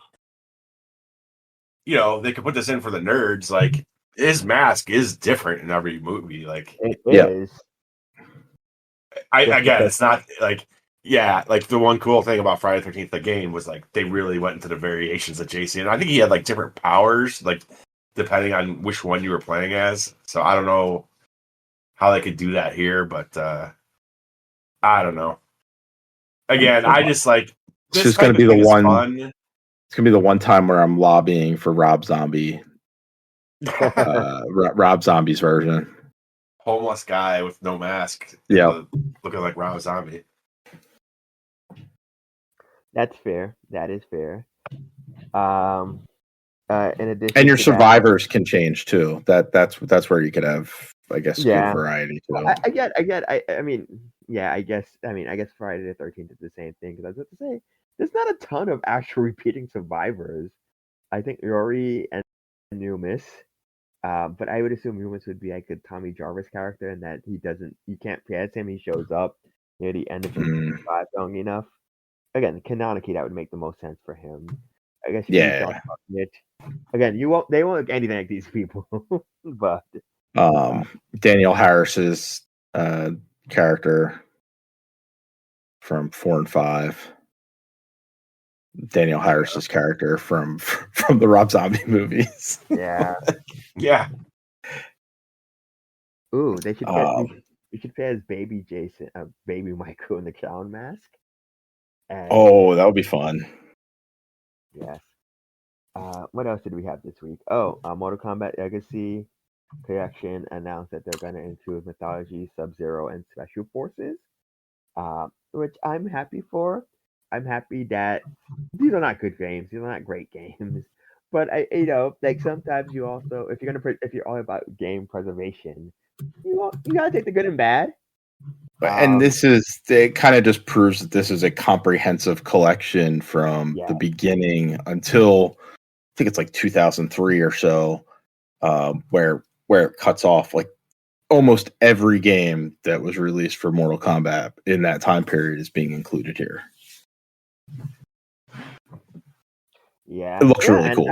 they could put this in for the nerds. Like his mask is different in every movie. Like it is. Again, it's not like. Yeah, like the one cool thing about Friday the 13th, the game, was like they really went into the variations of Jason. And I think he had like different powers, like depending on which one you were playing as. So I don't know how they could do that here, but I don't know. Again, I just like this is going to be the one. Fun. It's going to be the one time where I'm lobbying for Rob Zombie, Rob Zombie's version. Homeless guy with no mask. Yeah, looking like Rob Zombie. That's fair. That is fair. In addition, and your survivors can change too. That's where you could have, I guess, good variety too. I guess Friday the 13th is the same thing, because I was about to say there's not a ton of actual repeating survivors. I think Rory and Loomis, but I would assume Loomis would be like a Tommy Jarvis character, and that you can't play as him. He shows up near the end of season 5 long enough. Again, canonically, that would make the most sense for him. I guess. Yeah. Again, they won't look anything like these people, but Danielle Harris's character from 4 and 5. Danielle Harris's character from the Rob Zombie movies. Yeah. Yeah. Ooh, they should. We should play as baby Jason, baby Michael in the clown mask. And, that would be fun. Yes. What else did we have this week? Mortal Kombat Legacy Collection announced that they're going to include Mythology, Sub-Zero, and Special Forces, which I'm happy for. I'm happy that these are not good games. These are not great games. But like sometimes you also, if you're all about game preservation, you gotta take the good and bad. And it kind of just proves that this is a comprehensive collection from the beginning until I think it's like 2003 or so, where it cuts off. Like almost every game that was released for Mortal Kombat in that time period is being included here. Yeah, it looks really cool.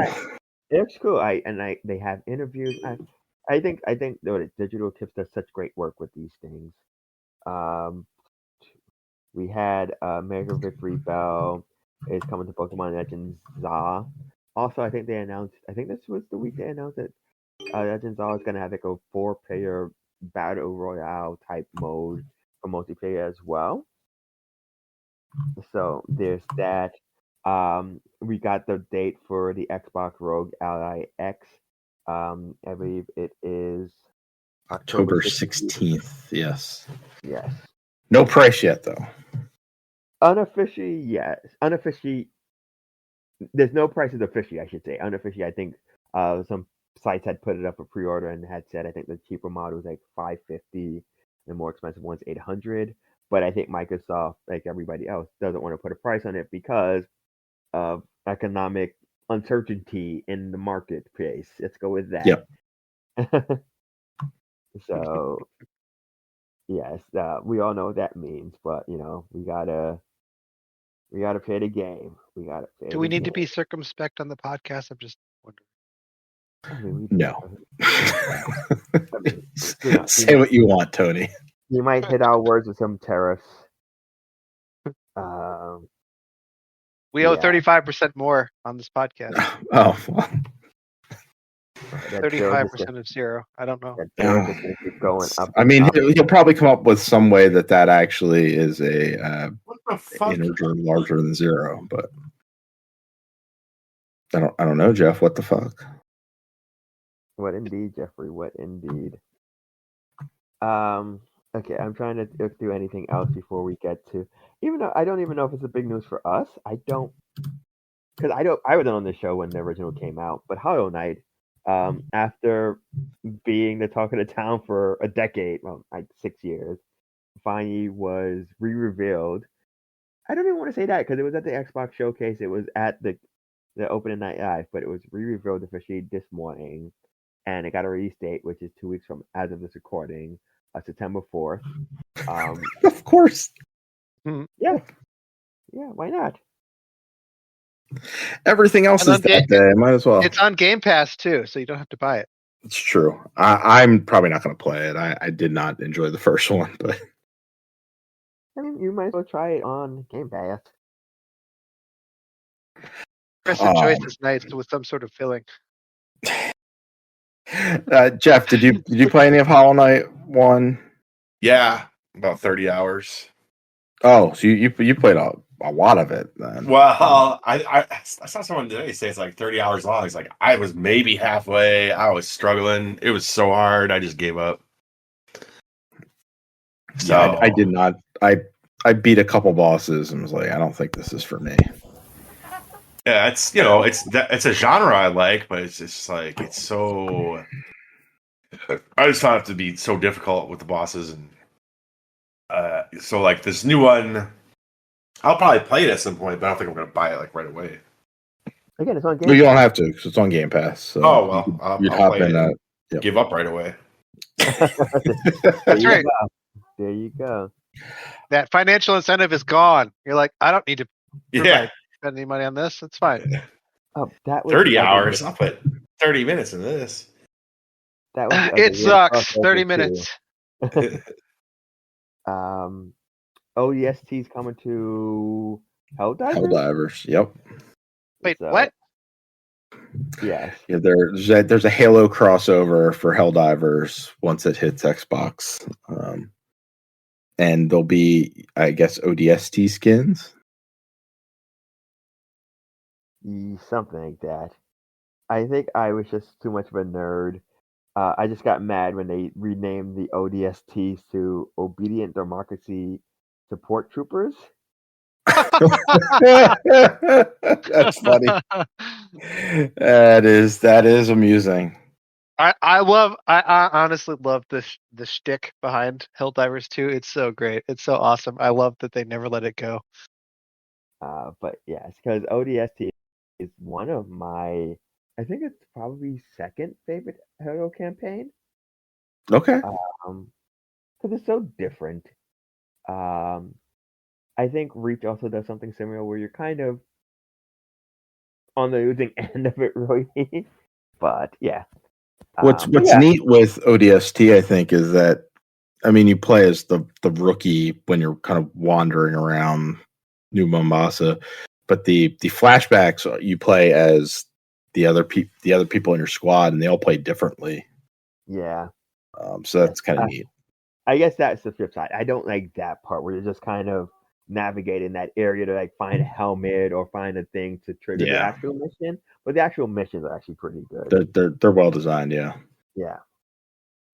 It looks cool. They have interviews. I think Digital Tips does such great work with these things. We had Mega Victory Bell. is coming to Pokemon Legends ZA. Also, I think this was the week they announced that Legends ZA is going to have like a 4-player battle royale type mode for multiplayer as well. So there's that. We got the date for the Xbox Rogue Ally X. I believe it is October 16th. Yes. Yes. No price yet, though. Unofficially, yes. Unofficially, there's no prices officially, I should say. Unofficially, I think some sites had put it up for pre-order and had said I think the cheaper model was like $550, the more expensive one's $800. But I think Microsoft, like everybody else, doesn't want to put a price on it because of economic uncertainty in the marketplace. Let's go with that. Yep. So, yes, we all know what that means, but we gotta play the game. We gotta play. Do we need to be circumspect on the podcast? I'm just wondering. No. Say what you want, Tony. You might hit our words with some tariffs. We owe 35% more on this podcast. Oh, well. 35% of zero. I don't know. Keep going up. I mean, he'll probably come up with some way that actually is a integer larger than zero. But I don't know, Jeff. What the fuck? What indeed, Jeffrey? What indeed? Okay, I'm trying to look through anything else before we get to. Even though I don't even know if it's a big news for us. I wasn't on the show when the original came out, but Hollow Knight, after being the talk of the town for a decade, well, like 6 years, finally was re-revealed. I don't even want to say that because it was at the Xbox showcase. It was at the opening night live, but it was re-revealed officially this morning, and it got a release date, which is 2 weeks from as of this recording, September 4th. Of course. Yeah. Why not? Everything else is that day. Might as well. It's on Game Pass too, so you don't have to buy it. It's true. I'm probably not going to play it. I did not enjoy the first one, but I mean, you might as well try it on Game Pass. Aggressive choice is nice with some sort of filling. Jeff, did you play any of Hollow Knight 1? Yeah, about 30 hours. Oh, so you played a lot of it then. Well, I saw someone today say it's like 30 hours long. It's like I was maybe halfway. I was struggling. It was so hard. I just gave up. So yeah, I did not. I beat a couple bosses and was like, I don't think this is for me. Yeah, it's it's a genre I like, but it's just like it's so. I just found it to be so difficult with the bosses, and so like this new one, I'll probably play it at some point, but I don't think I'm going to buy it like right away. Again, it's on Game. Well, you don't have to because it's on Game Pass. So you'd hop in. Give up right away. That's right. There you go. That financial incentive is gone. You're like, I don't need to spend any money on this. It's fine. Oh, that was 30 hours. I'll put 30 minutes in this. That was it sucks. 30 minutes. ODST's coming to Helldivers? Helldivers, yep. Wait, what? Yes. Yeah, there's a Halo crossover for Helldivers once it hits Xbox. And there'll be, I guess, ODST skins. Something like that. I think I was just too much of a nerd. I just got mad when they renamed the ODSTs to Obedient Democracy Support Troopers. That's funny. That is amusing. I honestly love the shtick behind Helldivers 2. It's so great. It's so awesome. I love that they never let it go. But yes, because ODST is one of my, I think it's probably second favorite Halo campaign. Okay. Because it's so different. I think Reach also does something similar where you're kind of on the losing end of it, really. But yeah. What's neat with ODST, I think, is that you play as the rookie when you're kind of wandering around New Mombasa, but the flashbacks you play as the other people in your squad, and they all play differently. Yeah. So that's kind of neat. I guess that's the flip side. I don't like that part where you're just kind of navigating that area to like find a helmet or find a thing to trigger the actual mission. But the actual missions are actually pretty good. They're well designed. Yeah. Yeah.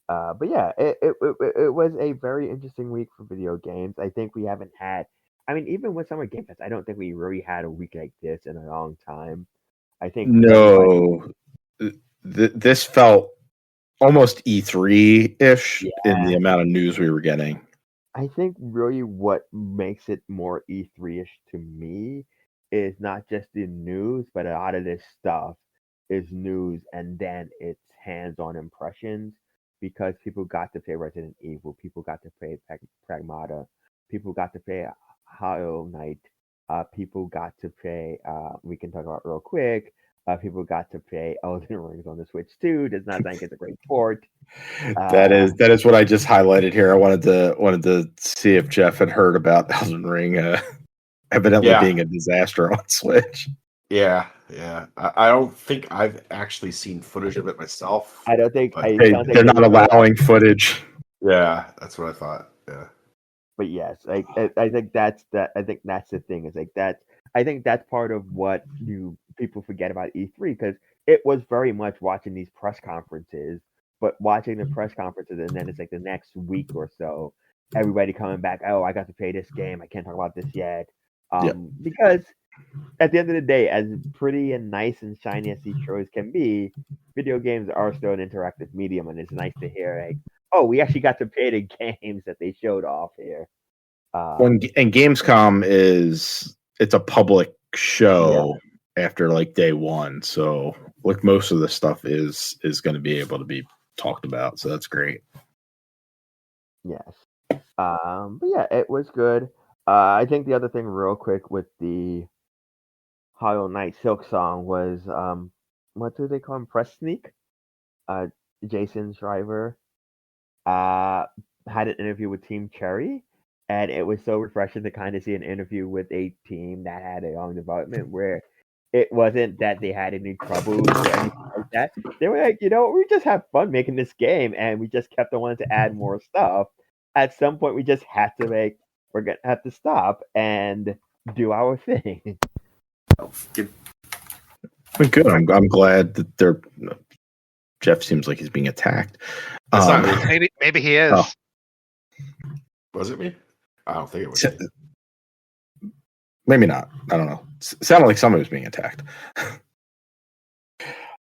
But yeah, it was a very interesting week for video games. I think we haven't had. I mean, even with Summer Game Fest, I don't think we really had a week like this in a long time. I think this felt almost E3-ish in the amount of news we were getting. I think really what makes it more E3-ish to me is not just the news, but a lot of this stuff is news and then it's hands-on impressions because people got to play Resident Evil, people got to play Pragmata, people got to play Hollow Knight, people got to play, we can talk about real quick, people got to play Elden Ring on the Switch too. Does not think it's a great port. That is what I just highlighted here. I wanted to see if Jeff had heard about Elden Ring evidently being a disaster on Switch. Yeah. I don't think I've actually seen footage of it myself. I don't think they're not allowing footage. Yeah, that's what I thought. Yeah. But yes, I think that's the thing. Is like that. I think that's part of what people forget about E3 because it was very much watching these press conferences, but watching the press conferences and then it's like the next week or so, everybody coming back. Oh, I got to play this game. I can't talk about this yet. Because at the end of the day, as pretty and nice and shiny as these shows can be, video games are still an interactive medium, and it's nice to hear like, oh, we actually got to play the games that they showed off here. And Gamescom it's a public show after like day one, so like most of the stuff is going to be able to be talked about, so that's great. Yes. But yeah, it was good. I think the other thing real quick with the Hollow Knight Silk Song was what do they call him? Press sneak? Jason Shriver had an interview with Team Cherry, and it was so refreshing to kind of see an interview with a team that had a long development where it wasn't that they had any troubles or anything like that. They were like, we just have fun making this game, and we just kept on wanting to add more stuff. At some point, we just had to we're gonna have to stop and do our thing. Good. I'm glad that they're. Jeff seems like he's being attacked. Maybe he is. Oh. Was it me? I don't think it was me. Maybe not. I don't know. It sounded like somebody was being attacked.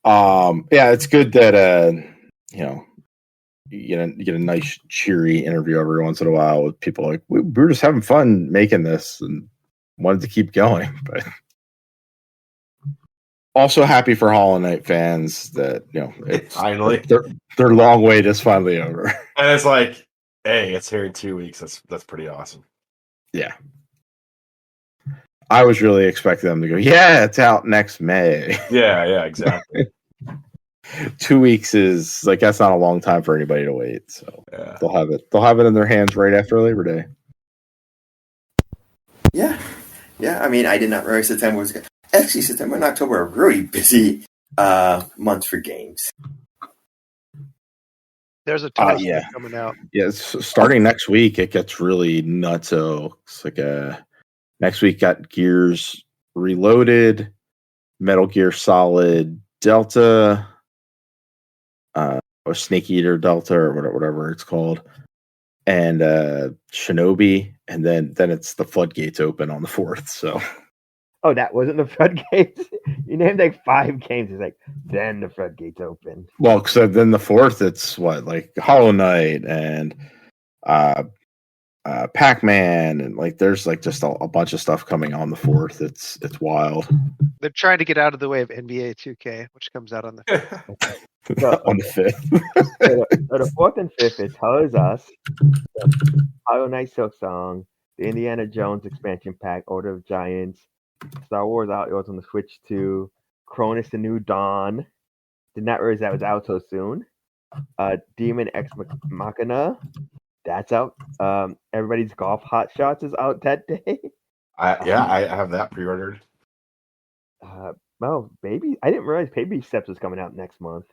Yeah, it's good that you get a nice cheery interview every once in a while with people like we were just having fun making this and wanted to keep going, but also happy for Hollow Knight fans that it's finally their long wait is finally over. And it's like, hey, it's here in 2 weeks. That's pretty awesome. Yeah. I was really expecting them to go, yeah, it's out next May. Yeah, exactly. 2 weeks is like that's not a long time for anybody to wait. So they'll have it in their hands right after Labor Day. Yeah. I mean, I did not realize September was good. Actually, September and October are really busy months for games. There's a ton of stuff coming out. Yeah, starting next week, it gets really nuts. So it's like next week got Gears Reloaded, Metal Gear Solid Delta, or Snake Eater Delta, or whatever it's called, and Shinobi, and then it's the floodgates open on the 4th. So. Oh, that wasn't the floodgates? You named like 5 games. It's like, then the floodgates open. Well, so then the 4th, it's what, like Hollow Knight and Pac-Man, and like there's like just a bunch of stuff coming on the 4th. It's wild. They're trying to get out of the way of NBA 2K, which comes out on the 5th. On the 5th. So the 4th and 5th, it tells us Hollow Knight Silk Song, the Indiana Jones expansion pack, Order of Giants, Star Wars Outlaws on the Switch 2, Cronus the New Dawn. Did not realize that was out so soon. Demon X Machina, that's out. Everybody's Golf Hot Shots is out that day. I have that pre-ordered. Baby. I didn't realize Baby Steps was coming out next month.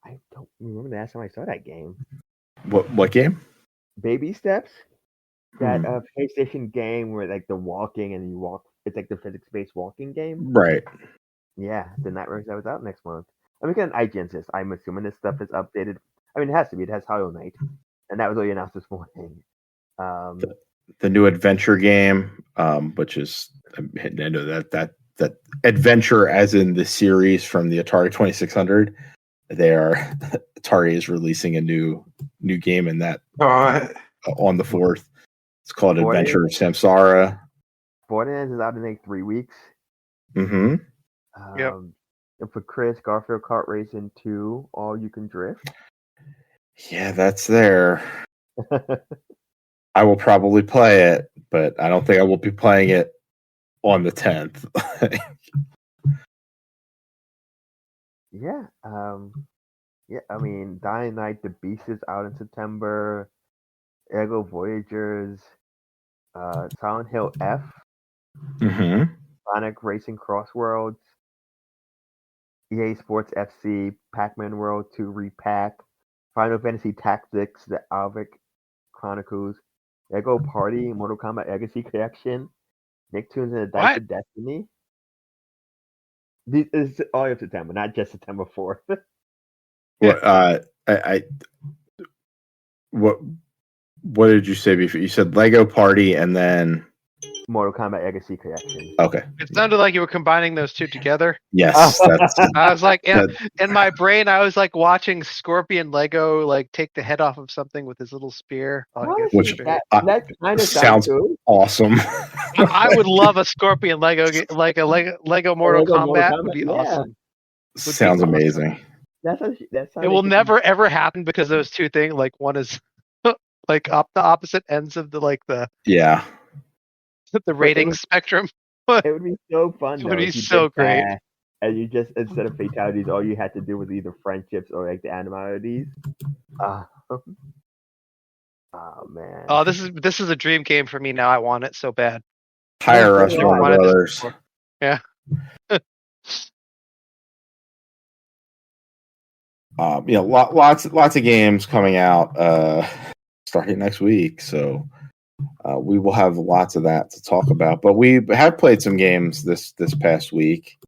I don't remember the last time I saw that game. What game? Baby Steps. That PlayStation game where like the walking and you walk. It's like the physics-based walking game. Right. Yeah, did not realize that was out next month. I mean, again, IGN says I'm assuming this stuff is updated. I mean, it has to be. It has Hollow Knight, and that was only announced this morning. The new adventure game, which is I know that adventure as in the series from the Atari 2600. Atari is releasing a new game in that on the 4th. It's called Adventure of Samsara. Borderlands is out in like 3 weeks. Mm-hmm. Yep. And for Chris, Garfield Kart Racing 2, All You Can Drift. Yeah, that's there. I will probably play it, but I don't think I will be playing it on the 10th. Yeah. Yeah, I mean, Dying Light, The Beast is out in September. Ergo Voyagers, Silent Hill F, Mm-hmm. Sonic Racing Crossworlds, EA Sports FC, Pac-Man World 2 Re-Pac, Final Fantasy Tactics, The Alvic Chronicles, Lego Party, Mortal Kombat Legacy Collection, Nicktoons and the Dice of Destiny. This is all of September, not just September 4th. What did you say before? You said Lego Party and then Mortal Kombat Legacy Collection. Okay. It sounded like you were combining those two together. Yes. I was like, in my brain, I was like watching Scorpion Lego like take the head off of something with his little spear. Which that kind of sounds awesome. I would love a Scorpion Lego, like a Lego Mortal Kombat would be awesome. Sounds amazing. It will never ever happen because those two things, like one is like up the opposite ends of the the rating spectrum. It would be so fun. It would be so great. And you just, instead of fatalities, all you had to do was either friendships or like the animalities. Oh man. Oh, this is a dream game for me now. I want it so bad. Hire us, Warner Brothers. Yeah. Lots of games coming out starting next week, so we will have lots of that to talk about. But we have played some games this past week.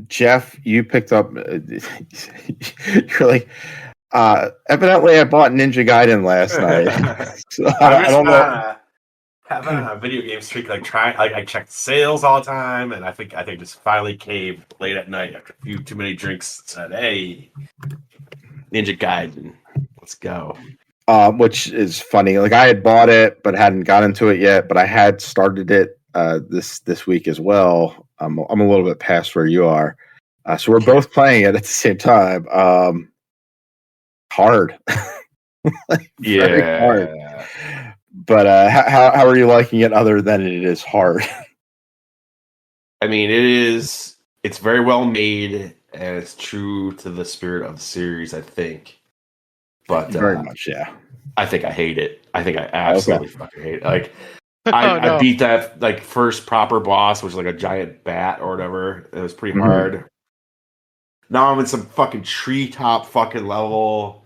Jeff, you picked up. You're like, evidently, I bought Ninja Gaiden last night. So I don't know. Having a video game streak, I checked sales all the time, and I think just finally caved late at night after a few too many drinks. Said, "Hey, Ninja Gaiden, let's go." Which is funny. Like I had bought it, but hadn't gotten to it yet. But I had started it this week as well. I'm a little bit past where you are, so we're both playing it at the same time. Hard, yeah. Hard. But how are you liking it? Other than it is hard. I mean, it's very well made, and it's true to the spirit of the series, I think. But very much, yeah. I think I hate it. I think I absolutely fucking hate it. Like, I beat that first proper boss, which was like a giant bat or whatever. It was pretty hard. Now I'm in some fucking treetop fucking level,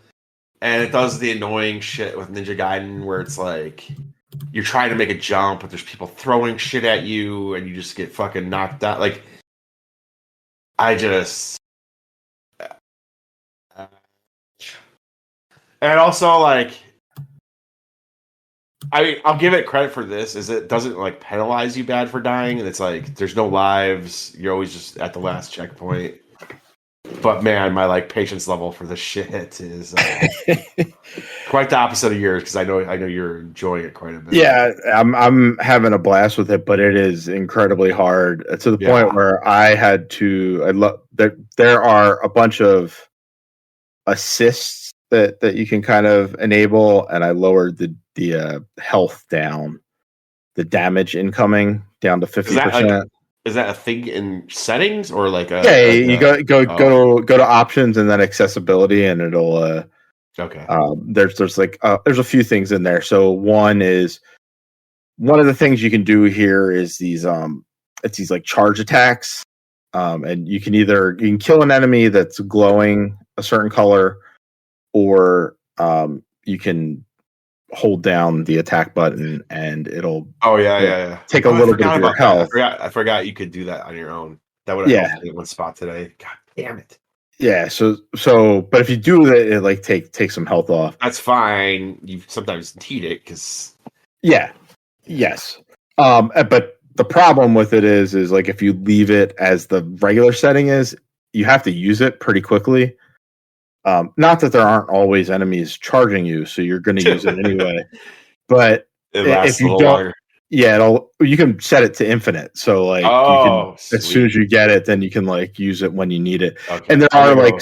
and it does the annoying shit with Ninja Gaiden where it's like you're trying to make a jump, but there's people throwing shit at you, and you just get fucking knocked out. Like, and also, like, I'll give it credit for this, is it doesn't, like, penalize you bad for dying, and it's like, there's no lives, you're always just at the last checkpoint. But, man, my, like, patience level for this shit is quite the opposite of yours, because I know you're enjoying it quite a bit. Yeah, I'm having a blast with it, but it is incredibly hard, to the point where I had to, there are a bunch of assists that you can kind of enable, and I lowered the health down, the damage incoming down to 50%. Is that a thing in settings or like a? Yeah, you go to options and then accessibility, and it'll. Okay. There's a few things in there. So one is one of the things you can do here is these it's these like charge attacks. And you can kill an enemy that's glowing a certain color, or you can hold down the attack button and it'll take a little bit of your health. I forgot you could do that on your own. That would have helped me in one spot today. God damn it. Yeah, so but if you do that, it like take some health off. That's fine. You sometimes need it because yes. But the problem with it is like if you leave it as the regular setting is, you have to use it pretty quickly. Not that there aren't always enemies charging you, so you're going to use it anyway. But if you don't, you can set it to infinite. So like, as soon as you get it, then you can like use it when you need it. Okay. And there are like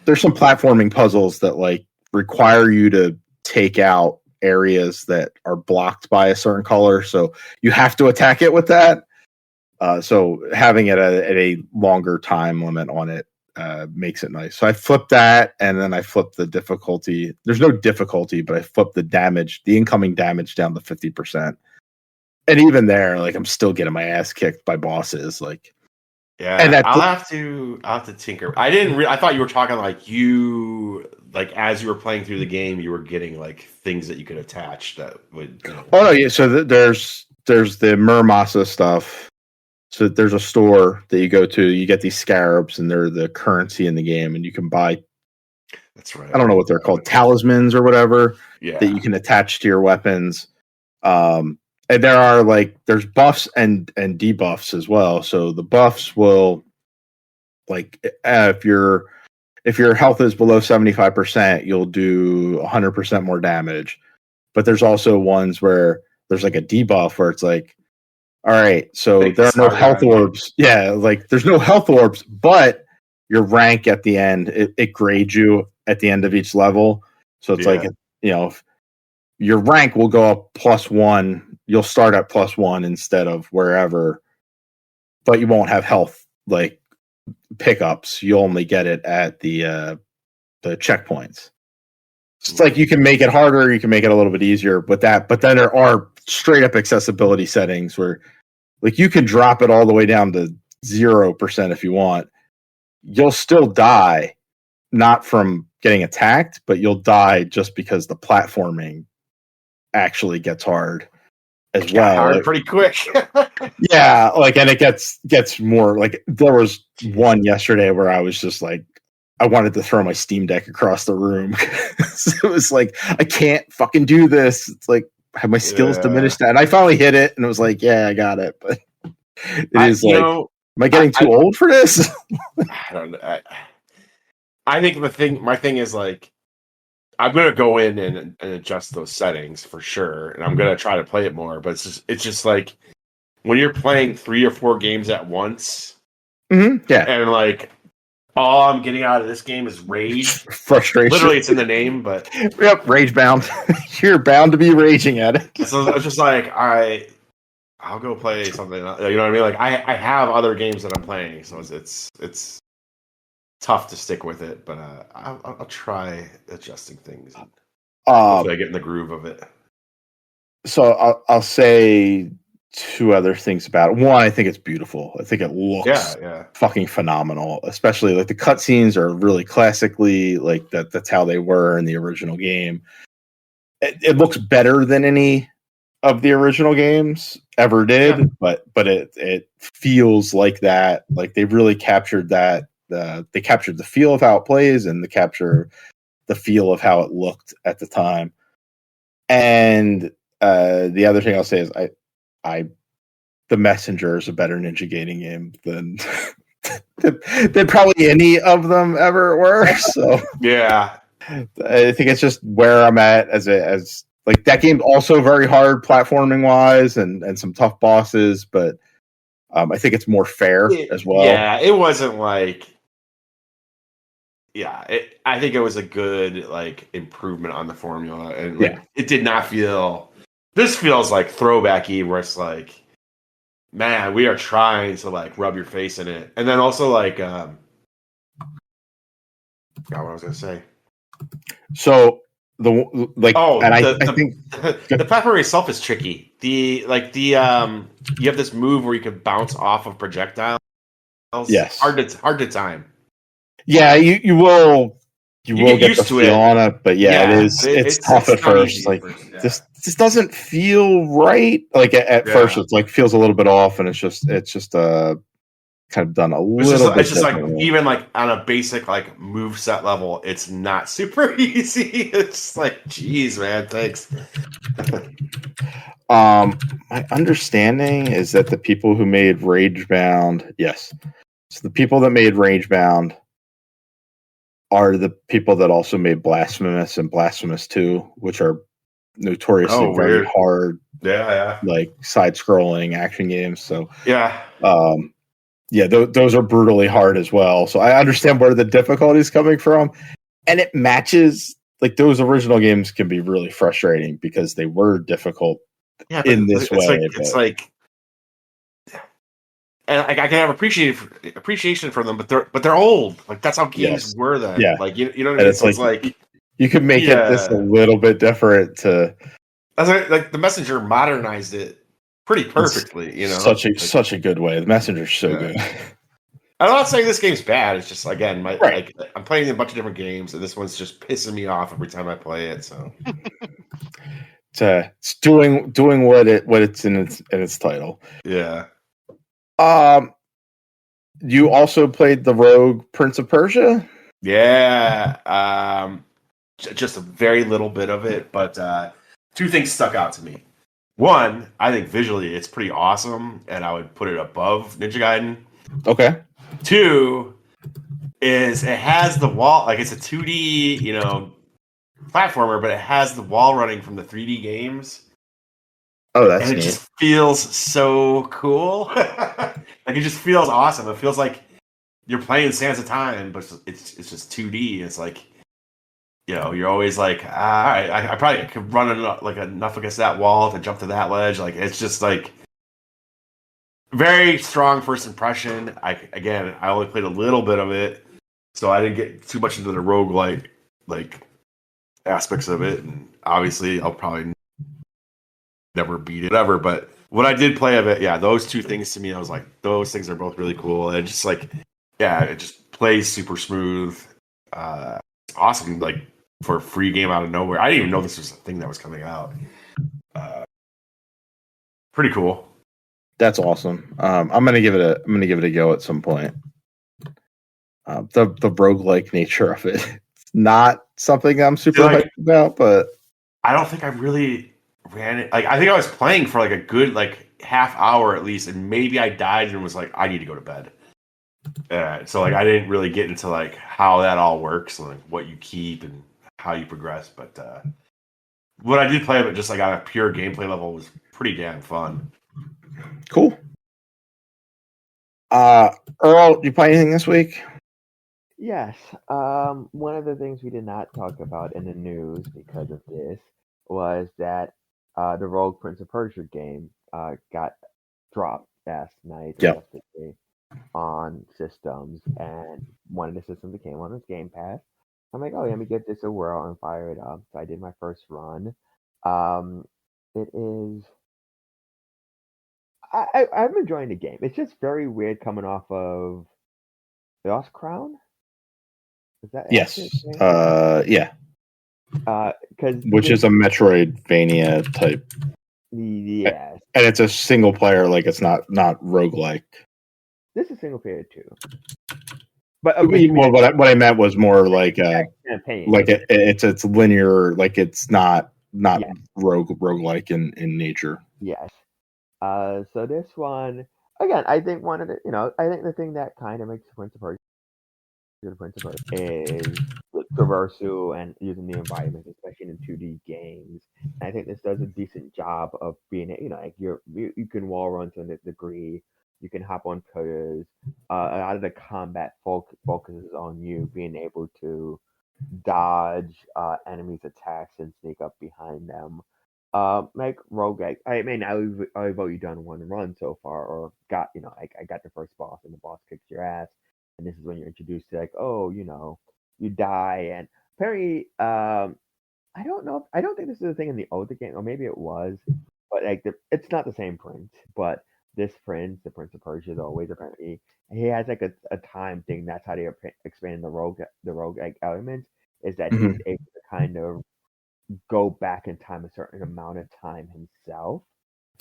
there's some platforming puzzles that like require you to take out areas that are blocked by a certain color, so you have to attack it with that. So having it at a longer time limit on it makes it nice. So I flipped that, and then I flipped the difficulty. There's no difficulty, but I flipped the incoming damage down to 50%. And even there, like I'm still getting my ass kicked by bosses. Like, and I'll have to tinker. I thought you were talking like as you were playing through the game, you were getting like things that you could attach that would. Oh no, yeah. So there's the Murmasa stuff. So there's a store that you go to. You get these scarabs, and they're the currency in the game, and you can buy. That's right. I don't know what they're called, talismans or whatever. Yeah. That you can attach to your weapons. And there are there's buffs and debuffs as well. So the buffs will if your health is below 75%, you'll do 100% more damage. But there's also ones where there's like a debuff where it's like, all right, so there are no health orbs. Yeah, like there's no health orbs, but your rank at the end, it grades you at the end of each level. So it's like, your rank will go up +1. You'll start at +1 instead of wherever, but you won't have health pickups. You'll only get it at the checkpoints. It's like you can make it harder, you can make it a little bit easier, but then there are straight up accessibility settings where like you can drop it all the way down to 0% if you want. You'll still die, not from getting attacked, but you'll die just because the platforming actually gets hard as well. Hard pretty quick. Yeah, and it gets more there was one yesterday where I was just like, I wanted to throw my Steam Deck across the room. It was like, I can't fucking do this. It's like, have my skills diminished? And I finally hit it, and it was like, yeah, I got it. But am I getting too old for this? I don't know. I think my thing is I'm gonna go in and adjust those settings for sure, and I'm gonna try to play it more. But it's just like when you're playing 3 or 4 games at once, and all I'm getting out of this game is rage, frustration. Literally, it's in the name, but yep, Ragebound. You're bound to be raging at it. So it's just like I'll go play something. You know what I mean? Like I have other games that I'm playing, so it's tough to stick with it. But I'll try adjusting things. Hopefully I get in the groove of it. So I'll say 2 other things about it. One, I think it's beautiful. I think it looks fucking phenomenal. Especially the cutscenes are really classically that's how they were in the original game. It looks better than any of the original games ever did, but it feels like that. Like they really captured that. They captured the feel of how it plays, and they capture the feel of how it looked at the time. And the other thing I'll say is The Messenger is a better Ninja Gaiden game than probably any of them ever were. So yeah, I think it's just where I'm at as that game's also very hard platforming wise and some tough bosses, but I think it's more fair as well. Yeah, it wasn't I think it was a good improvement on the formula, and it did not feel. This feels like throwbacky, where it's like, man, we are trying to rub your face in it, and then also forgot what I was gonna say. So I think the platform itself is tricky. You have this move where you can bounce off of projectiles. Yes, hard to time. Yeah, you will get get used the to feel it. on it, but yeah, it is. It's tough at first. Easy Like at first, yeah. this doesn't feel right. Like at first, it's like feels a little bit off, and it's just kind of done a little bit. It's just like differently. even like on a basic like move set level, it's not super easy. It's just like, geez, man, thanks. My understanding is that the people who made Ragebound, yes, so the people that made Ragebound are the people that also made Blasphemous and Blasphemous 2, which are notoriously very hard, like side-scrolling action games. So those are brutally hard as well. So I understand where the difficulty is coming from, and it matches. Like those original games can be really frustrating because they were difficult in this way. It's like, and I can have appreciation for them, but they're old. Like that's how games were then. Yeah, like you know what I mean. It's like you could make it this a little bit different. That's like the Messenger modernized it pretty perfectly. You know, such a good way. The Messenger's so good. I'm not saying this game's bad. It's just again, I'm playing a bunch of different games, and this one's just pissing me off every time I play it. So it's doing what it's in its title. Yeah. You also played the Rogue Prince of Persia? Yeah. Just a very little bit of it, but two things stuck out to me. One, I think visually it's pretty awesome, and I would put it above Ninja Gaiden. Okay. Two is it has the wall, like it's a 2D, platformer, but it has the wall running from the 3D games. Oh, that's and it neat. just feels so cool. Like it just feels awesome. It feels like you're playing Sands of Time, but it's just 2D. It's like, you're always like, all right, I probably could run enough against that wall to jump to that ledge. Like it's just like very strong first impression. I only played a little bit of it, so I didn't get too much into the roguelike like aspects of it. And obviously, I'll probably never beat it ever. But what I did play of it, those two things to me, I was like, those things are both really cool. And just like, it just plays super smooth. Awesome, like for a free game out of nowhere. I didn't even know this was a thing that was coming out. Pretty cool. That's awesome. I'm gonna give it a go at some point. The roguelike nature of it, it's not something I'm super hyped about, but I don't think I really ran it. Like I think I was playing for like a good half hour at least, and maybe I died and was like, I need to go to bed. So I didn't really get into like how that all works, and like what you keep and how you progress. But what I did play of it, just like on a pure gameplay level, was pretty damn fun. Cool. Earl, you play anything this week? Yes. One of the things we did not talk about in the news because of this was that the Rogue Prince of Persia game got dropped last night or yesterday on systems, and one of the systems that came on was Game Pass. I'm like, oh, let me get this a whirl and fire it up. So I did my first run. It is. I'm enjoying the game. It's just very weird coming off of Lost Crown. Is that yes? Yeah. Which is a Metroidvania type. Yes. And it's a single player, like it's not roguelike. This is single player too. But what I meant was more like it's linear, like it's not roguelike in nature. Yes. So this one again, I think I think the thing that kind of makes Prince of Persia is traversal and using the environment, especially in 2D games. And I think this does a decent job of being, like you can wall run to a degree. You can hop on pillars. A lot of the combat focuses on you being able to dodge enemies' attacks and sneak up behind them. Like roguelike. I mean, I've only done one run so far, or got I got the first boss, and the boss kicks your ass, and this is when you're introduced to like, oh, you die, and apparently, I don't know. I don't think this is a thing in the older game, or maybe it was, but like it's not the same prince. But this prince, the Prince of Persia, is always apparently he has like a time thing. That's how they expand the rogue like elements. Is that he's Mhm. able to kind of go back in time a certain amount of time himself.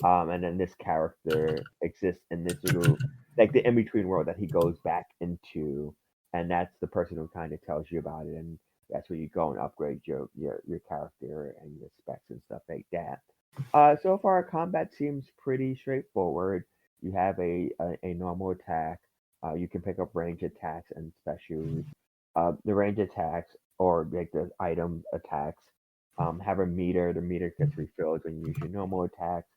And then this character exists in this little like the in between world that he goes back into, and that's the person who kind of tells you about it, and that's where you go and upgrade your character and your specs and stuff like that. So far, combat seems pretty straightforward. You have a normal attack. You can pick up range attacks and specials. The range attacks or like the item attacks have a meter. The meter gets refilled when you use your normal attacks.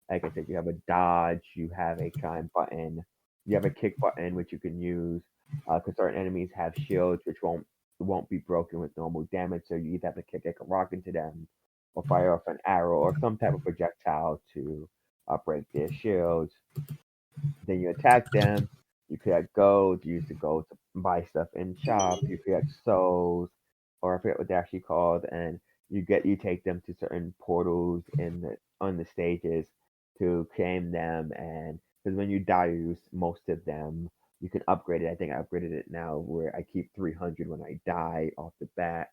Like I said, you have a dodge, you have a climb button, you have a kick button which you can use because certain enemies have shields which won't be broken with normal damage. So you either have to kick like a rock into them, or fire off an arrow or some type of projectile to break their shields. Then you attack them. You collect gold. You use the gold to buy stuff in shop. You collect souls, or I forget what they're actually called, and you take them to certain portals on the stages to claim them. And because when you die, you use most of them. You can upgrade it. I think I upgraded it now where I keep 300 when I die off the bat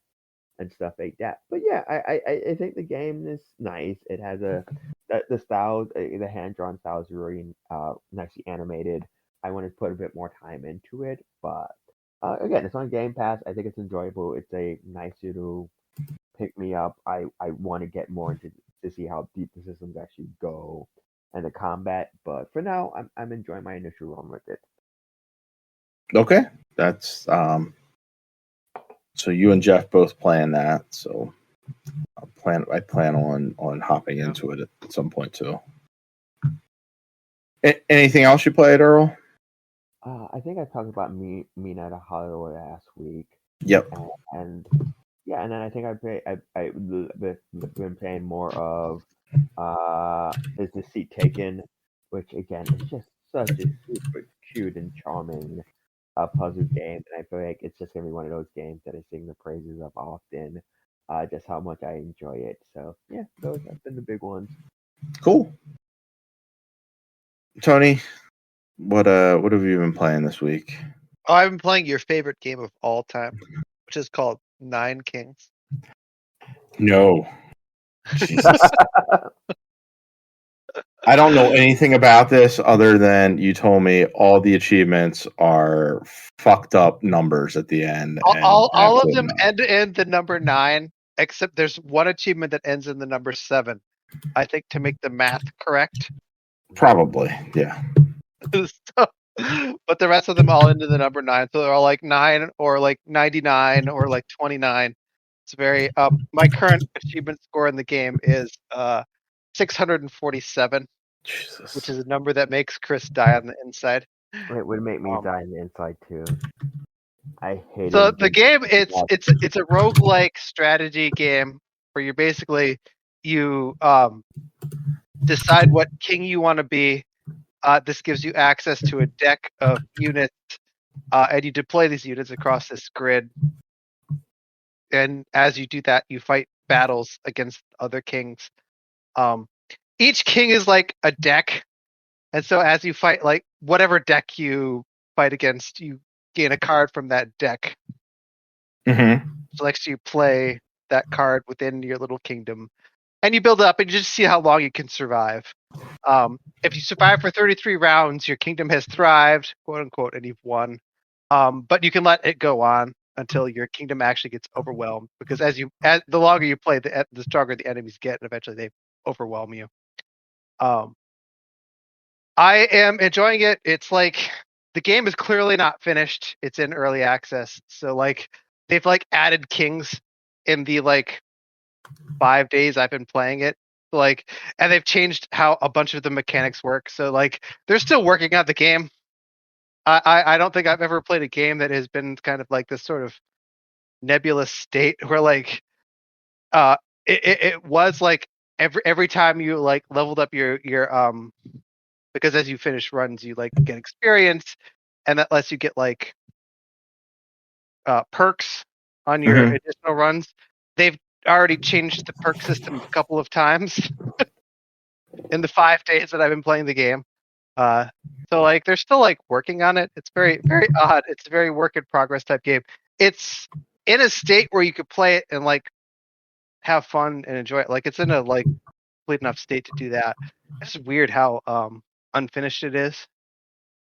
and stuff like that. But yeah, I think the game is nice. It has the styles, the hand drawn styles are really nicely animated. I want to put a bit more time into it, but again, it's on Game Pass. I think it's enjoyable. It's a nice little pick me up. I want to get more into to see how deep the systems actually go and the combat. But for now, I'm enjoying my initial run with it. Okay, that's so you and Jeff both playing that. So I plan on hopping into it at some point too. Anything else you played, Earl? I think I talked about me Night of Hollywood last week. Yep. And yeah, and then I think I've been playing more of Is the Seat Taken, which again is just such a super cute and charming puzzle game, and I feel like it's just gonna be one of those games that I sing the praises of often. Just how much I enjoy it. So yeah, those have been the big ones. Cool. Tony, what have you been playing this week? Oh, I've been playing your favorite game of all time, which is called Nine Kings. No. Jesus. I don't know anything about this other than you told me all the achievements are fucked up numbers at the end. All of them end in the number 9, except there's one achievement that ends in the number 7. I think to make the math correct. Probably, yeah. So, but the rest of them all into the number 9, so they're all like 9 or like 99 or like 29. It's very my current achievement score in the game is 647, Jesus. which is a number that makes Chris die on the inside. It would make me die on the inside too. I hate it. So the game, it's a roguelike strategy game where you basically decide what king you want to be. This gives you access to a deck of units, and you deploy these units across this grid. And as you do that, you fight battles against other kings. Each king is like a deck, and so as you fight, like whatever deck you fight against, you gain a card from that deck. Mm-hmm. So lets you play that card within your little kingdom, and you build up, and you just see how long you can survive. If you survive for 33 rounds, your kingdom has thrived, quote unquote, and you've won. But you can let it go on until your kingdom actually gets overwhelmed, because as the longer you play, the stronger the enemies get, and eventually they overwhelm you. I am enjoying it. It's like the game is clearly not finished. It's in early access, so like they've like added kings in the like 5 days I've been playing it. Like, and they've changed how a bunch of the mechanics work. So like they're still working out the game. I don't think I've ever played a game that has been kind of like this sort of nebulous state where like it was like every time you like leveled up your because as you finish runs you like get experience, and that lets you get like perks on your additional runs. They've already changed the perk system a couple of times in the 5 days that I've been playing the game. So like they're still like working on it. It's very, very odd. It's a very work in progress type game. It's in a state where you could play it and like have fun and enjoy it. Like it's in a like complete enough state to do that. It's weird how unfinished it is.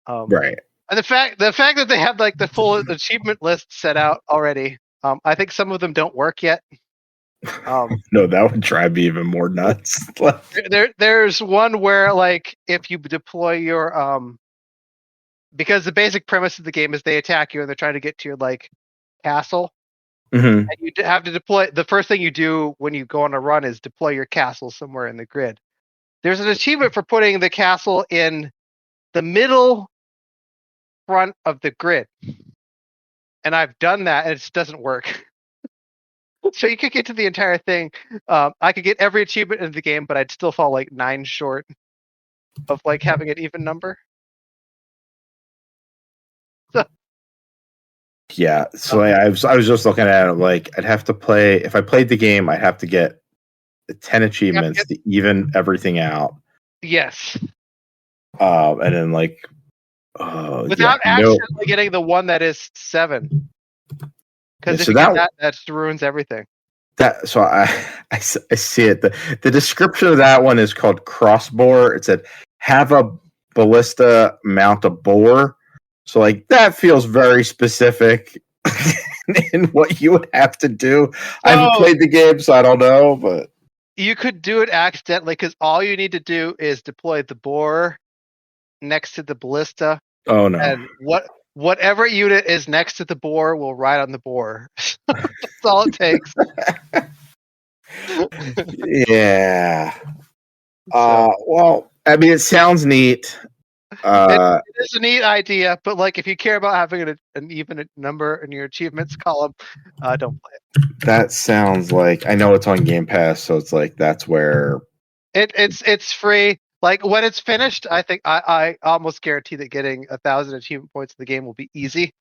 Right. And the fact that they have like the full achievement list set out already. I think some of them don't work yet. No, that would drive me even more nuts. There's one where like if you deploy your because the basic premise of the game is they attack you and they're trying to get to your like castle. Mm-hmm. And you have to deploy. The first thing you do when you go on a run is deploy your castle somewhere in the grid. There's an achievement for putting the castle in the middle front of the grid. And I've done that and it just doesn't work. So you could get to the entire thing. I could get every achievement in the game, but I'd still fall like 9 short of like having an even number. So, yeah. So I was just looking at it like I'd have to play. If I played the game, I'd have to get 10 achievements to even everything out. Yes. And then like without accidentally getting the one that is 7. Because if you get that ruins everything. That so I see it. The description of that one is called crossbore. It said have a ballista mount a bore. So like that feels very specific in what you would have to do. I haven't played the game, so I don't know, but you could do it accidentally because all you need to do is deploy the bore next to the ballista. Oh no! And whatever unit is next to the bore will ride on the bore. That's all it takes. Yeah. Well, I mean, it sounds neat. It is a neat idea, but like if you care about having an even number in your achievements column, don't play it. That sounds like I know it's on Game Pass, so it's like that's where it's free. Like when it's finished, I think I almost guarantee that getting 1,000 achievement points in the game will be easy.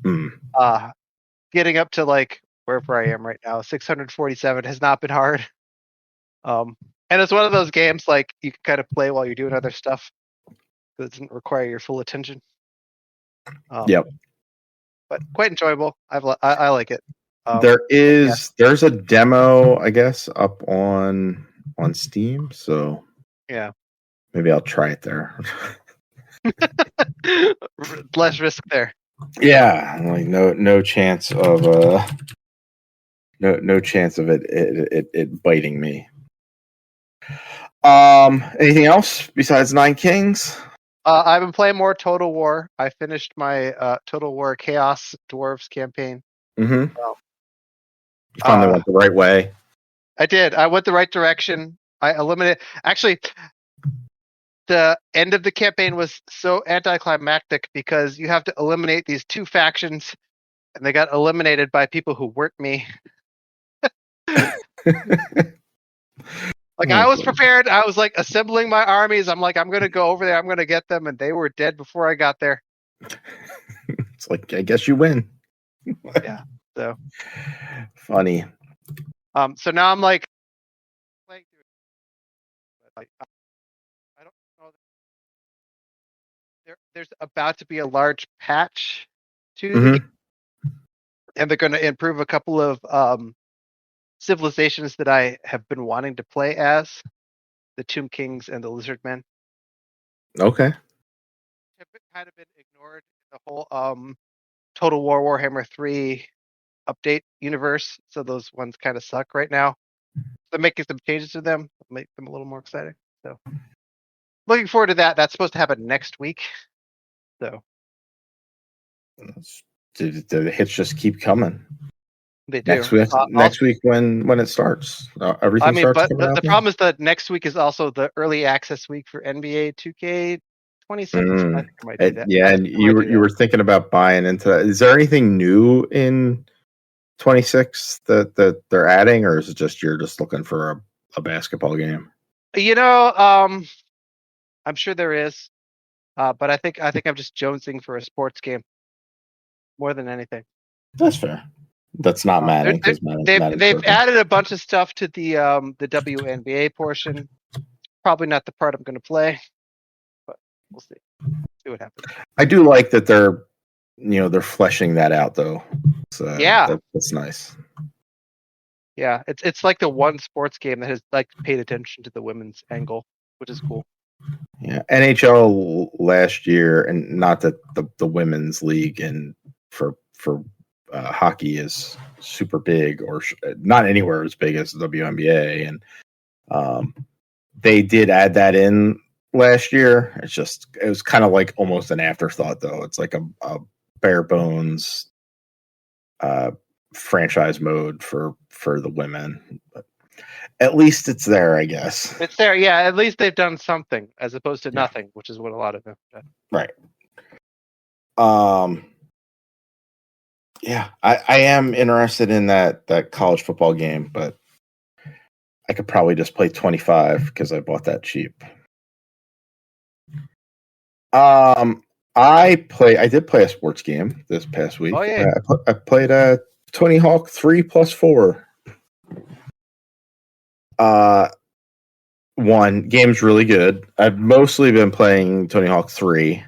Getting up to like wherever I am right now, 647 has not been hard. And it's one of those games like you can kind of play while you're doing other stuff. It doesn't require your full attention. Yep. But quite enjoyable. I like it. There's a demo, I guess, up on Steam. So yeah, maybe I'll try it there. Less risk there. Yeah, like no chance of no chance of it biting me. Anything else besides Nine Kings? I've been playing more Total War. I finished my Total War Chaos Dwarves campaign. Mm-hmm. You finally went the right way. I did. I went the right direction. I eliminated. Actually, the end of the campaign was so anticlimactic because you have to eliminate these 2 factions, and they got eliminated by people who weren't me. Like I was prepared. I was like assembling my armies. I'm like, I'm going to go over there. I'm going to get them. And they were dead before I got there. It's like, I guess you win. Yeah. So funny. So now I'm like, playing through it. I don't know. There's about to be a large patch to the game. And they're going to improve a couple of civilizations that I have been wanting to play as, the Tomb Kings and the Lizard Men. Okay. Have kind of been ignored in the whole Total War Warhammer 3 update universe, so those ones kind of suck right now. They're making some changes to them, make them a little more exciting. So, looking forward to that. That's supposed to happen next week. So, the hits just keep coming. They do. Next week when it starts, everything starts. But the problem is that next week is also the early access week for NBA 2K 26. I think I might do that. Yeah, and you were thinking about buying into that. Is there anything new in 26 that they're adding, or is it just you're just looking for a basketball game? You know, I'm sure there is, but I think I'm just jonesing for a sports game more than anything. That's fair. That's not Madden. They've added a bunch of stuff to the WNBA portion. Probably not the part I'm going to play, but we'll see. See what happens. I do like that they're fleshing that out though. So yeah, that's nice. Yeah, it's like the one sports game that has like paid attention to the women's angle, which is cool. Yeah, NHL last year, and not that the women's league and for hockey is super big, or not anywhere as big as the WNBA, and they did add that in last year. It was kind of like almost an afterthought, though. It's like a bare bones franchise mode for the women, but at least it's there, I guess. It's there, yeah. At least they've done something as opposed to nothing, which is what a lot of them have done. Right. Yeah, I am interested in that college football game, but I could probably just play 25 because I bought that cheap. I did play a sports game this past week. Oh yeah. I played Tony Hawk 3+4. One game's really good. I've mostly been playing Tony Hawk 3.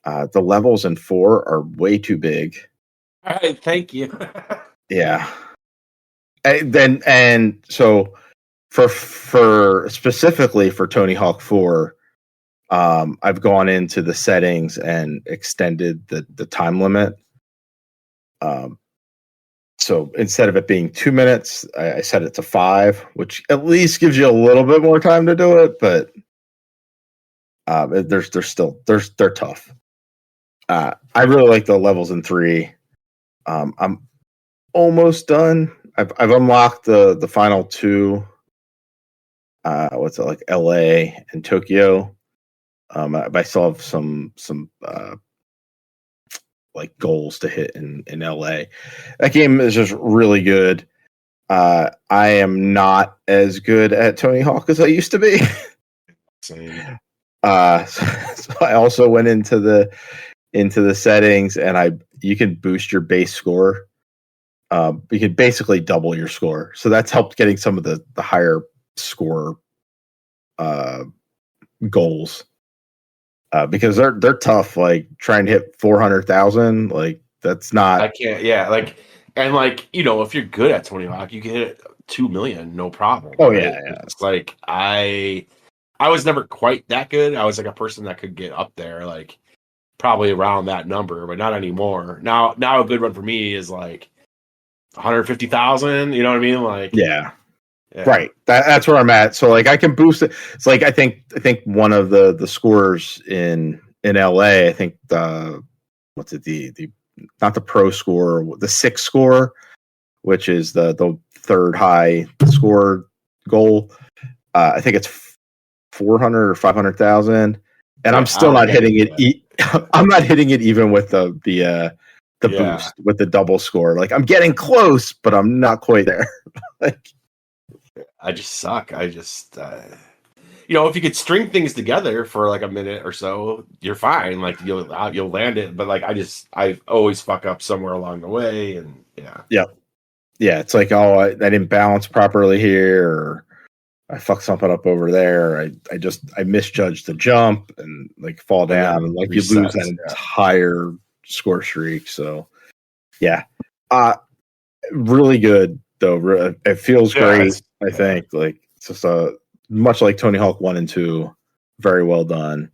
The levels in 4 are way too big. All right, thank you. Yeah. And so for specifically for Tony Hawk 4, I've gone into the settings and extended the time limit. So instead of it being 2 minutes, I set it to 5, which at least gives you a little bit more time to do it. But they're tough. I really like the levels in 3. I'm almost done. I've unlocked the final 2. What's it like? LA and Tokyo. I still have some like goals to hit in LA. That game is just really good. I am not as good at Tony Hawk as I used to be. Same. So I also went into the settings, and you can boost your base score. You can basically double your score. So that's helped getting some of the higher score goals. Because they're tough, like trying to hit 400,000, like that's not. I can't. Yeah, like if you're good at Tony Hawk, you can hit 2 million, no problem. Oh right? yeah. It's like I was never quite that good. I was like a person that could get up there, like probably around that number, but not anymore. Now a good run for me is like 150,000. You know what I mean? Like yeah. Right. That's where I'm at. So like I can boost it. It's like I think one of the scores in LA, I think what's it, the not the pro score, the 6 score, which is the third high score goal. I think it's 400 or 500,000, and I'm still not hitting it. I'm not hitting it even with the boost with the double score. Like I'm getting close, but I'm not quite there. Like. I just suck. I just, if you could string things together for like a minute or so, you're fine. Like you'll land it. But like I always fuck up somewhere along the way, and yeah. It's like, oh, I didn't balance properly here, or I fucked something up over there. I misjudged the jump and like fall down, and like you lose that entire score streak. So yeah, really good though. It feels great. I think like it's just much like Tony Hawk 1 and 2, very well done.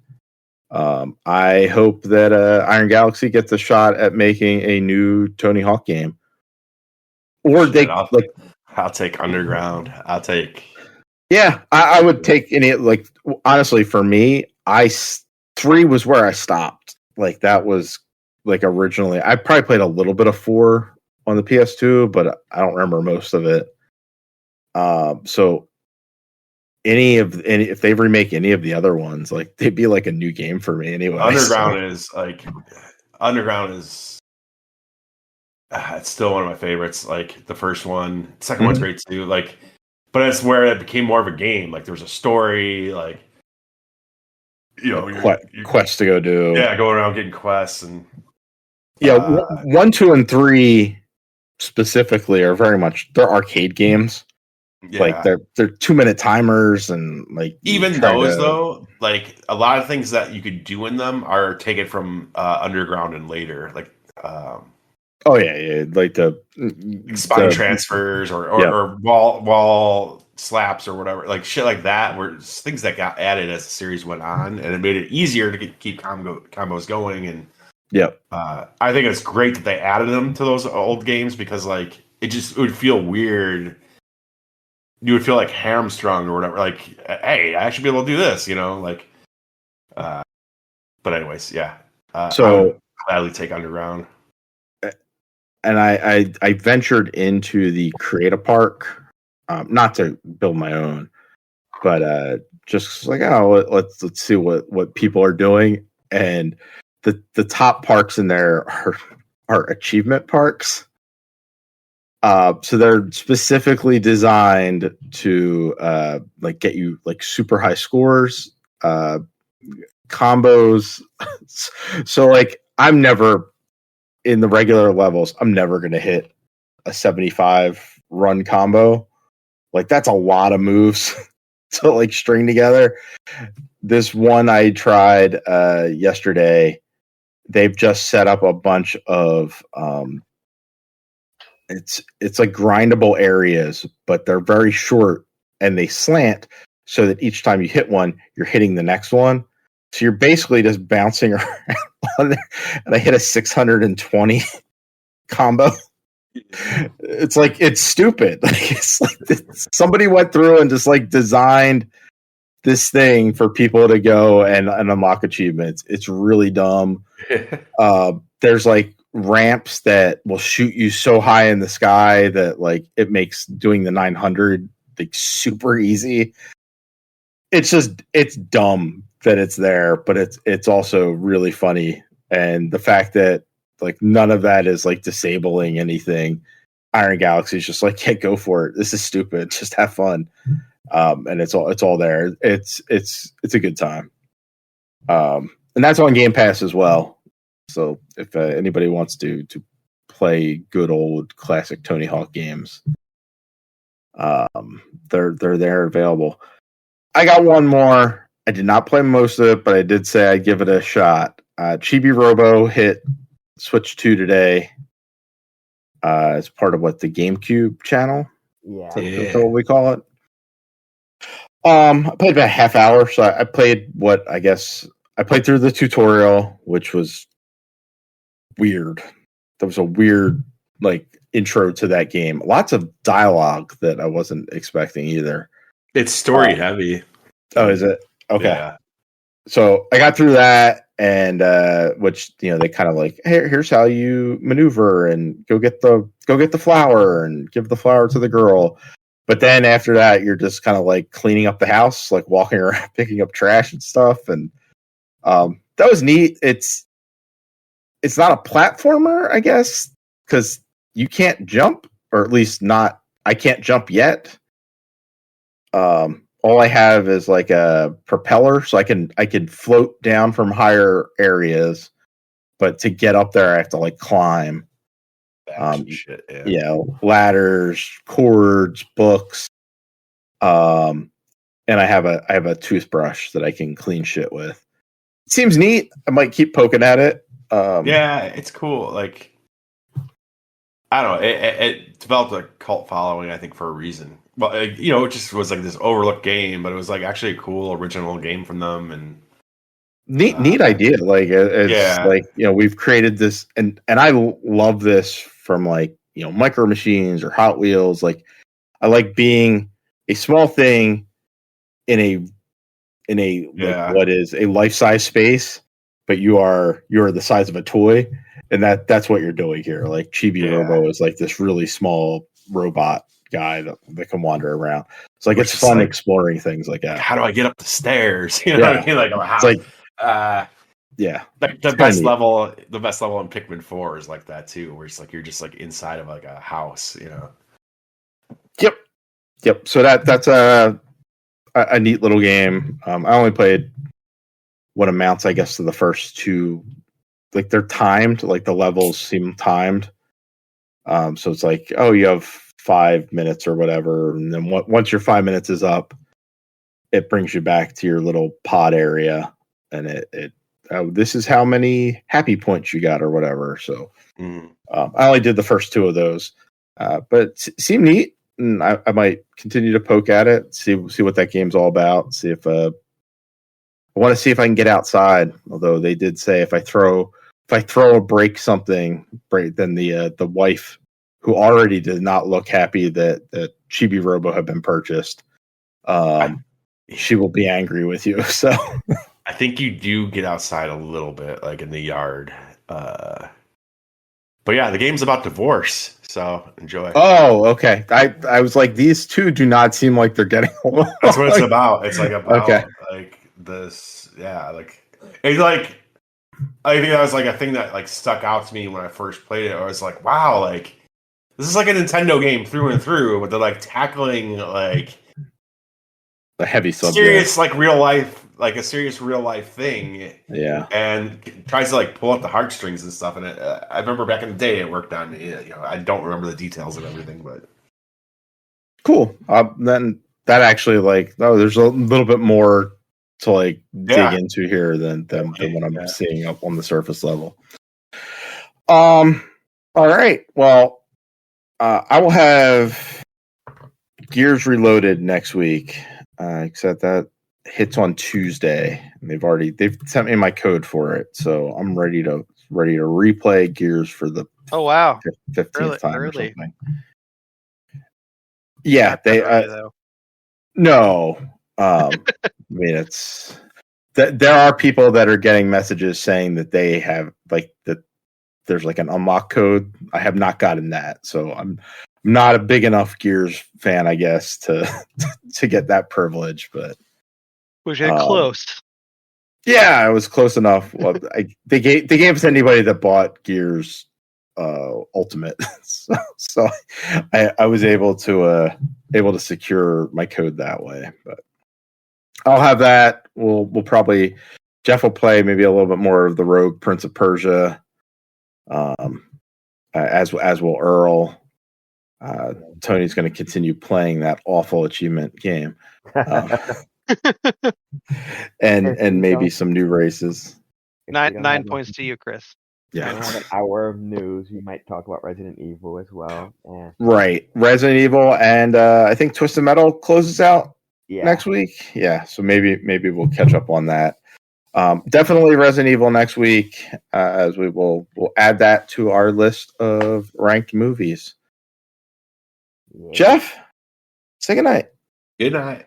I hope that Iron Galaxy gets a shot at making a new Tony Hawk game, or I'll take Underground. I'll take. Yeah, I would take any. Like honestly, for me, 3 was where I stopped. Like that was like originally. I probably played a little bit of 4 on the PS2, but I don't remember most of it. So if they remake any of the other ones, like they'd be like a new game for me anyway. Underground is it's still one of my favorites. Like the first one, second one's great too. Like, but it's where it became more of a game. Like there was a story, like quests to go do. Yeah, going around getting quests and 1, 2, and 3 specifically are very much they're arcade games. Yeah. Like they're 2-minute timers and like even those though, like a lot of things that you could do in them are taken from Underground and later, like oh yeah, like the spine transfers or wall slaps or whatever, like shit like that, were things that got added as the series went on, and it made it easier to keep combos going. And I think it's great that they added them to those old games, because like it would feel weird. You would feel like hamstrung or whatever. Like, hey, I should be able to do this, like. But anyways, yeah. So I gladly take Underground. And I ventured into the Create-A Park, not to build my own, but just like, let's see what people are doing. And the top parks in there are achievement parks. So they're specifically designed to like get you like super high scores, combos. So like I'm never in the regular levels, I'm never going to hit a 75 run combo. Like that's a lot of moves to like string together. This one I tried yesterday, they've just set up a bunch of it's like grindable areas, but they're very short and they slant so that each time you hit one, you're hitting the next one. So you're basically just bouncing around on there. And I hit a 620 combo. It's like, it's stupid. Like, it's like somebody went through and just like designed this thing for people to go and unlock achievements. It's really dumb. There's like ramps that will shoot you so high in the sky that like it makes doing the 900 like super easy. It's dumb that it's there, but it's also really funny. And the fact that like none of that is like disabling anything. Iron Galaxy is just like, yeah, go for it. This is stupid. Just have fun. And it's all there. It's a good time. And that's on Game Pass as well. So if anybody wants to play good old classic Tony Hawk games, they're there available. I got one more. I did not play most of it, but I did say I'd give it a shot. Chibi-Robo hit Switch 2 today. As part of the Gamecube channel. Yeah. That's what we call it. I played about a half hour, so I played I played through the tutorial, which was weird. There was a weird like intro to that game. Lots of dialogue that I wasn't expecting either. It's story heavy. Oh, is it? Okay. Yeah. So I got through that, and which they kind of like, here's how you maneuver and go get the flower and give the flower to the girl. But then after that, you're just kind of like cleaning up the house, like walking around, picking up trash and stuff. And that was neat. It's not a platformer, I guess, because you can't jump, or at least not. I can't jump yet. All I have is like a propeller, so I can float down from higher areas, but to get up there, I have to like climb. Shit, Ladders, cords, books, and I have a toothbrush that I can clean shit with. It seems neat. I might keep poking at it. Yeah, it's cool. Like, I don't know. It developed a cult following, I think, for a reason. Well, it just was like this overlooked game, but it was like actually a cool original game from them, and neat idea. Like, like we've created this, and I love this from like Micro Machines or Hot Wheels. Like, I like being a small thing in a like, what is a life size space, but you're the size of a toy, and that's what you're doing here. Like Chibi-Robo is like this really small robot guy that can wander around. It's like, it's fun exploring things like that. How do I get up the stairs? You know what I mean? Like, how, it's like the best level in Pikmin 4 is like that too, where it's like you're just like inside of like a house, Yep. So that's a neat little game. I only played what amounts, I guess, to the first two. Like, they're timed. Like, the levels seem timed. So it's like, oh, you have 5 minutes or whatever, and then once your 5 minutes is up, it brings you back to your little pod area, and it this is how many happy points you got or whatever. So I only did the first 2 of those, but it seemed neat, and I might continue to poke at it, see what that game's all about. See if I want to see if I can get outside. Although they did say if I throw or break something, then the wife, who already did not look happy that Chibi-Robo had been purchased, she will be angry with you. So I think you do get outside a little bit, like in the yard. But yeah, the game's about divorce, so enjoy. Oh, okay. I was like, these two do not seem like they're getting along. That's what it's about. It's like about like this, yeah. Like it's like I think that was like a thing that like stuck out to me when I first played it. I was like, wow, like this is like a Nintendo game through and through, but they're like tackling like a heavy subject, serious like real life. Like a serious real life thing, and tries to like pull up the heartstrings and stuff. And I remember back in the day, it worked on. I don't remember the details of everything, but cool. Then that actually there's a little bit more to like dig into here than what I'm seeing up on the surface level. All right. Well, I will have Gears Reloaded next week, except that hits on Tuesday, and they've sent me my code for it, so I'm ready to replay Gears for the 15th time or something. Yeah, they no. I mean, it's there are people that are getting messages saying that they have like that. There's like an unlock code. I have not gotten that, so I'm not a big enough Gears fan, I guess, to get that privilege, but. Was you close? Yeah, I was close enough. Well, they gave it to anybody that bought Gears Ultimate, so I was able to secure my code that way. But I'll have that. We'll probably Jeff will play maybe a little bit more of the Rogue Prince of Persia, as will Earl. Tony's going to continue playing that awful achievement game. And maybe some new races. 9 points to you, Chris. Yeah. We have an hour of news. We might talk about Resident Evil as well. Yeah. Right. Resident Evil, and I think Twisted Metal closes out next week. Yeah. So maybe we'll catch up on that. Definitely Resident Evil next week, as we'll add that to our list of ranked movies. Yeah. Jeff, say goodnight. Good night.